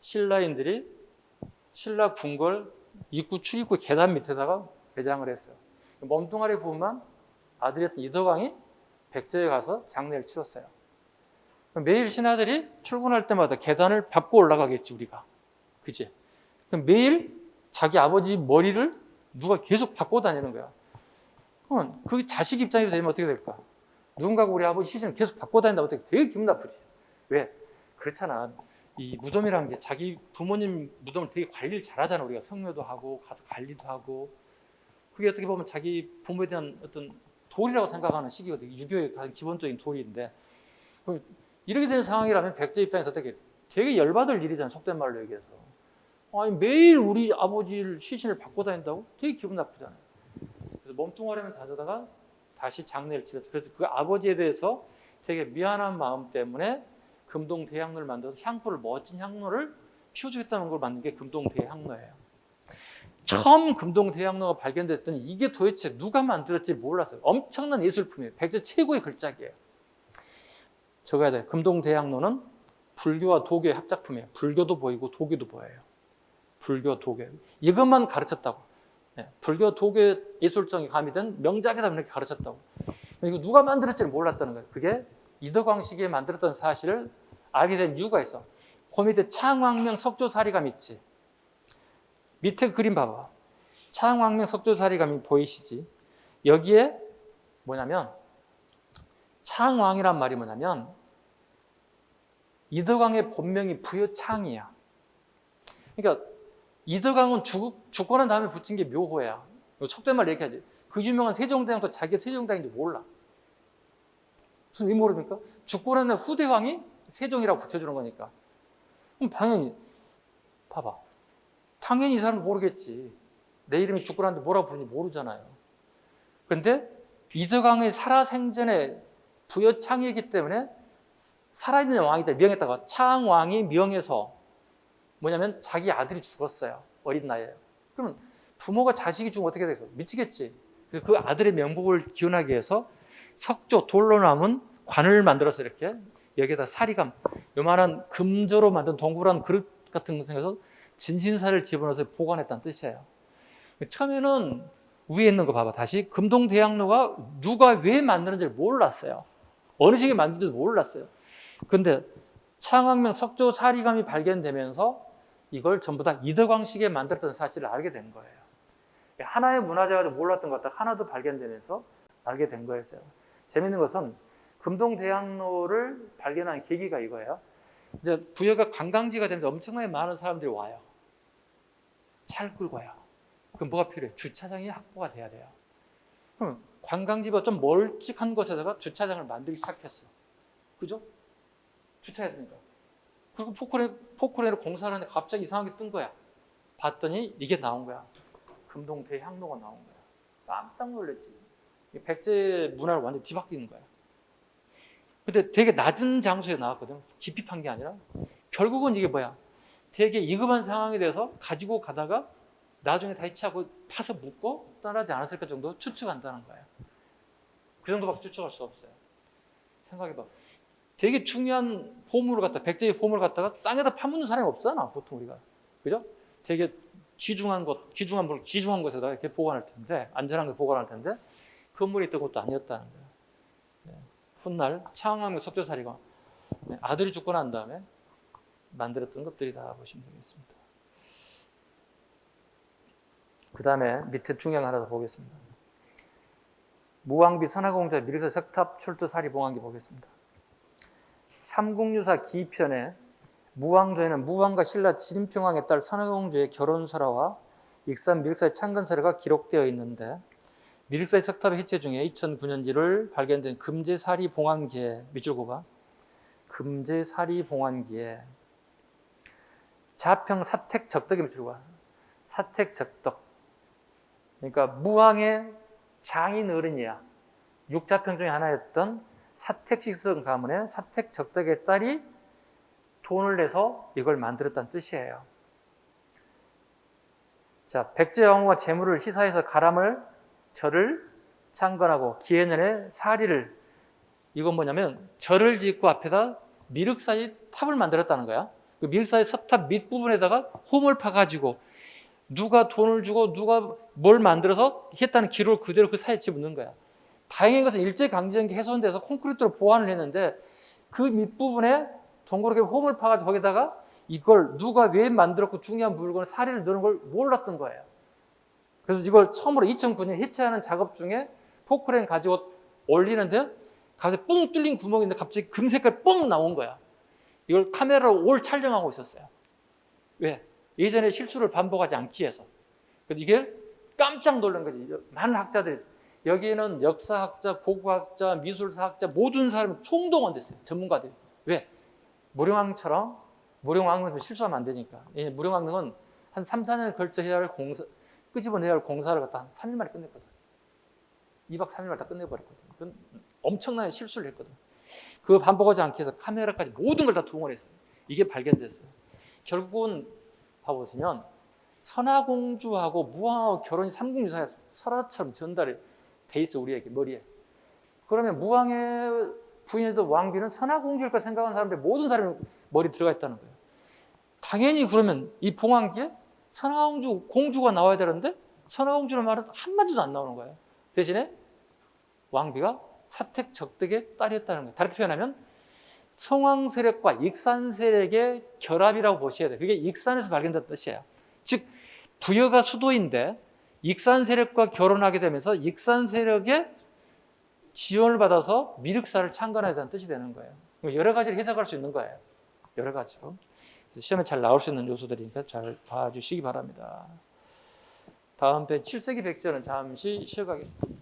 신라인들이 신라 궁궐 입구 출입구 계단 밑에다가 배장을 했어요. 몸뚱아리 부분만 아들이었던 이덕왕이 백제에 가서 장례를 치렀어요. 매일 신하들이 출근할 때마다 계단을 밟고 올라가겠지 우리가. 그치? 그럼 매일 자기 아버지 머리를 누가 계속 밟고 다니는 거야. 그러면 그 자식 입장이 되면 어떻게 될까? 누군가가 우리 아버지 시신을 계속 밟고 다닌다고 어떻게 되게 기분 나쁘지. 왜? 그렇잖아. 이 무덤이라는 게 자기 부모님 무덤을 되게 관리를 잘하잖아. 우리가 성묘도 하고 가서 관리도 하고 그게 어떻게 보면 자기 부모에 대한 어떤 도리라고 생각하는 시기거든요. 유교의 가장 기본적인 도리인데 이렇게 되는 상황이라면 백제 입장에서 되게 열받을 일이잖아요. 속된 말로 얘기해서. 아니 매일 우리 아버지를 시신을 받고 다닌다고? 되게 기분 나쁘잖아요. 그래서 몸뚱아리만 다져다가 다시 장례를 치렀죠. 그래서 그 아버지에 대해서 되게 미안한 마음 때문에 금동 대향로를 만들어서 향로를 멋진 향로를 피워주겠다는 걸 만든 게 금동 대향로예요. 처음 금동 대향로가 발견됐더니 이게 도대체 누가 만들었지 몰랐어요. 엄청난 예술품이에요. 백제 최고의 걸작이에요. 적어야 돼요. 금동 대향로는 불교와 도교의 합작품이에요. 불교도 보이고 도교도 보여요. 불교, 도교. 이것만 가르쳤다고. 네. 불교, 도교 예술성이 가미된 명작이다 이렇게 가르쳤다고. 이거 누가 만들었지를 몰랐다는 거예요. 그게 이덕광식이 만들었던 사실을 알게 된 이유가 있어. 그 밑에 창왕명 석조사리감 있지. 밑에 그림 봐봐. 창왕명 석조사리감이 보이시지? 여기에 뭐냐면 창왕이란 말이 뭐냐면 이덕왕의 본명이 부여창이야. 그러니까 이덕왕은 죽고 난 다음에 붙인 게 묘호야. 속된 말로 얘기하지. 그 유명한 세종대왕도 자기가 세종대왕인지 몰라. 무슨 이 모릅니까? 죽고 난 다음에 후대왕이 세종이라고 붙여주는 거니까. 그럼 당연히 봐봐. 당연히 이 사람은 모르겠지. 내 이름이 죽고 난 다음에 뭐라고 부르는지 모르잖아요. 그런데 이덕왕의 살아생전에 부여창이기 때문에 살아있는 왕이다. 명했다가 창왕이 명해서 뭐냐면 자기 아들이 죽었어요. 어린 나이에. 그러면 부모가 자식이 죽으면 어떻게 되겠어? 미치겠지. 그래서 그 아들의 명복을 기원하기 위해서 석조, 돌로 남은 관을 만들어서 이렇게 여기에다 사리감, 요만한 금조로 만든 동그란 그릇 같은 거 생겨서 진신사를 집어넣어서 보관했다는 뜻이에요. 처음에는 위에 있는 거 봐봐. 다시 금동대향로가 누가 왜 만드는지를 몰랐어요. 어느 시기에 만드는지도 몰랐어요. 근데 창왕명 석조 사리감이 발견되면서 이걸 전부 다 이덕왕식에 만들었던 사실을 알게 된 거예요. 하나의 문화재가 몰랐던 것 같다. 하나도 발견되면서 알게 된 거였어요. 재밌는 것은 금동대향로를 발견한 계기가 이거예요. 이제 부여가 관광지가 되면서 엄청나게 많은 사람들이 와요. 차를 끌고 와요. 그럼 뭐가 필요해? 주차장이 확보가 돼야 돼요. 그럼 관광지가 좀 멀찍한 곳에다가 주차장을 만들기 시작했어. 그죠? 주차해야 되니까. 그리고 포크레인을 공사를 하는데 갑자기 이상하게 뜬 거야. 봤더니 이게 나온 거야. 금동대향로가 나온 거야. 깜짝 놀랐지. 백제 문화를 완전히 뒤바뀌는 거야. 근데 되게 낮은 장소에 나왔거든. 깊이 판 게 아니라. 결국은 이게 뭐야? 되게 이급한 상황이 돼서 가지고 가다가 나중에 다이치하고 파서 묶고 떠나지 않았을까 정도 추측한다는 거예요. 그 정도밖에 추측할 수 없어요. 생각해봐. 되게 중요한 보물을 갖다 백제의 보물을 갖다가 땅에다 파묻는 사람이 없잖아. 보통 우리가. 그죠? 되게 귀중한 곳에다 이렇게 보관할 텐데, 안전한 거 보관할 텐데, 건물이 있던 것도 아니었다는 거예요. 네. 훗날 창왕의 석조사리가 아들이 죽고 난 다음에 만들었던 것들이다 보시면 되겠습니다. 그 다음에 밑에 중요한 하나 더 보겠습니다. 무왕비 선화공자 미륵사 석탑 출두 사리봉안기 보겠습니다. 삼국유사 기편에 무왕조에는 무왕과 신라 진평왕의 딸 선화공주의 결혼설화와 익산 미륵사의 창건설화가 기록되어 있는데 미륵사의 석탑의 해체 중에 2009년지를 발견된 금제사리봉안기에 밑줄 꼽아 금제사리봉안기에 자평 사택적덕이 밑줄 꼽아 사택적덕 그러니까 무왕의 장인 어른이야. 육자평 중에 하나였던 사택식성 가문의 사택적덕의 딸이 돈을 내서 이걸 만들었다는 뜻이에요. 자, 백제왕후가 재물을 희사해서 가람을 절을 창건하고 기해년에 사리를 이건 뭐냐면 절을 짓고 앞에다 미륵사의 탑을 만들었다는 거야. 그 미륵사의 석탑 밑부분에다가 홈을 파가지고 누가 돈을 주고 누가 뭘 만들어서 했다는 기록을 그대로 그 사이에 집어넣는 거야. 다행인 것은 일제강점기 훼손돼서 콘크리트로 보완을 했는데 그 밑부분에 동그랗게 홈을 파가지고 거기다가 이걸 누가 왜 만들었고 중요한 물건을 사리를 넣는 걸 몰랐던 거예요. 그래서 이걸 처음으로 2009년 해체하는 작업 중에 포크레인 가지고 올리는데 갑자기 뻥 뚫린 구멍인데 갑자기 금색깔 뻥 나온 거야. 이걸 카메라로 올 촬영하고 있었어요. 왜? 예전에 실수를 반복하지 않기 위해서. 이게 깜짝 놀란 거지. 많은 학자들이 여기에는 역사학자, 고고학자, 미술사학자 모든 사람이 총동원됐어요. 전문가들이. 왜? 무령왕처럼 무령왕은 실수하면 안 되니까. 무령왕릉은 한 3, 4년을 걸쳐 해야 할 끄집어내야 할 공사를 갖다 한 3일 만에 끝냈거든. 2박 3일 만에 다 끝내버렸거든. 그건 엄청난 실수를 했거든. 그거 반복하지 않기 위해서 카메라까지 모든 걸 다 동원했어요. 이게 발견됐어요. 결국은 봐보시면 선화공주하고 무왕하고 결혼이 삼국유사에 설화처럼 전달이 돼 있어 우리에게 머리에. 그러면 무왕의 부인에도 왕비는 선화공주일 까 생각하는 사람들 모든 사람이 머리에 들어가 있다는 거예요. 당연히 그러면 이 봉황기에 선화공주 공주가 나와야 되는데 선화공주는 말은 한마디도 안 나오는 거예요. 대신에 왕비가 사택적득의 딸이었다는 거예요. 다르게 표현하면 성왕 세력과 익산 세력의 결합이라고 보셔야 돼요. 그게 익산에서 발견된 뜻이에요. 즉 부여가 수도인데 익산 세력과 결혼하게 되면서 익산 세력의 지원을 받아서 미륵사를 창건해야 되는 뜻이 되는 거예요. 여러 가지를 해석할 수 있는 거예요. 여러 가지로. 시험에 잘 나올 수 있는 요소들이니까 잘 봐주시기 바랍니다. 다음 편 7세기 백제는 잠시 쉬어가겠습니다.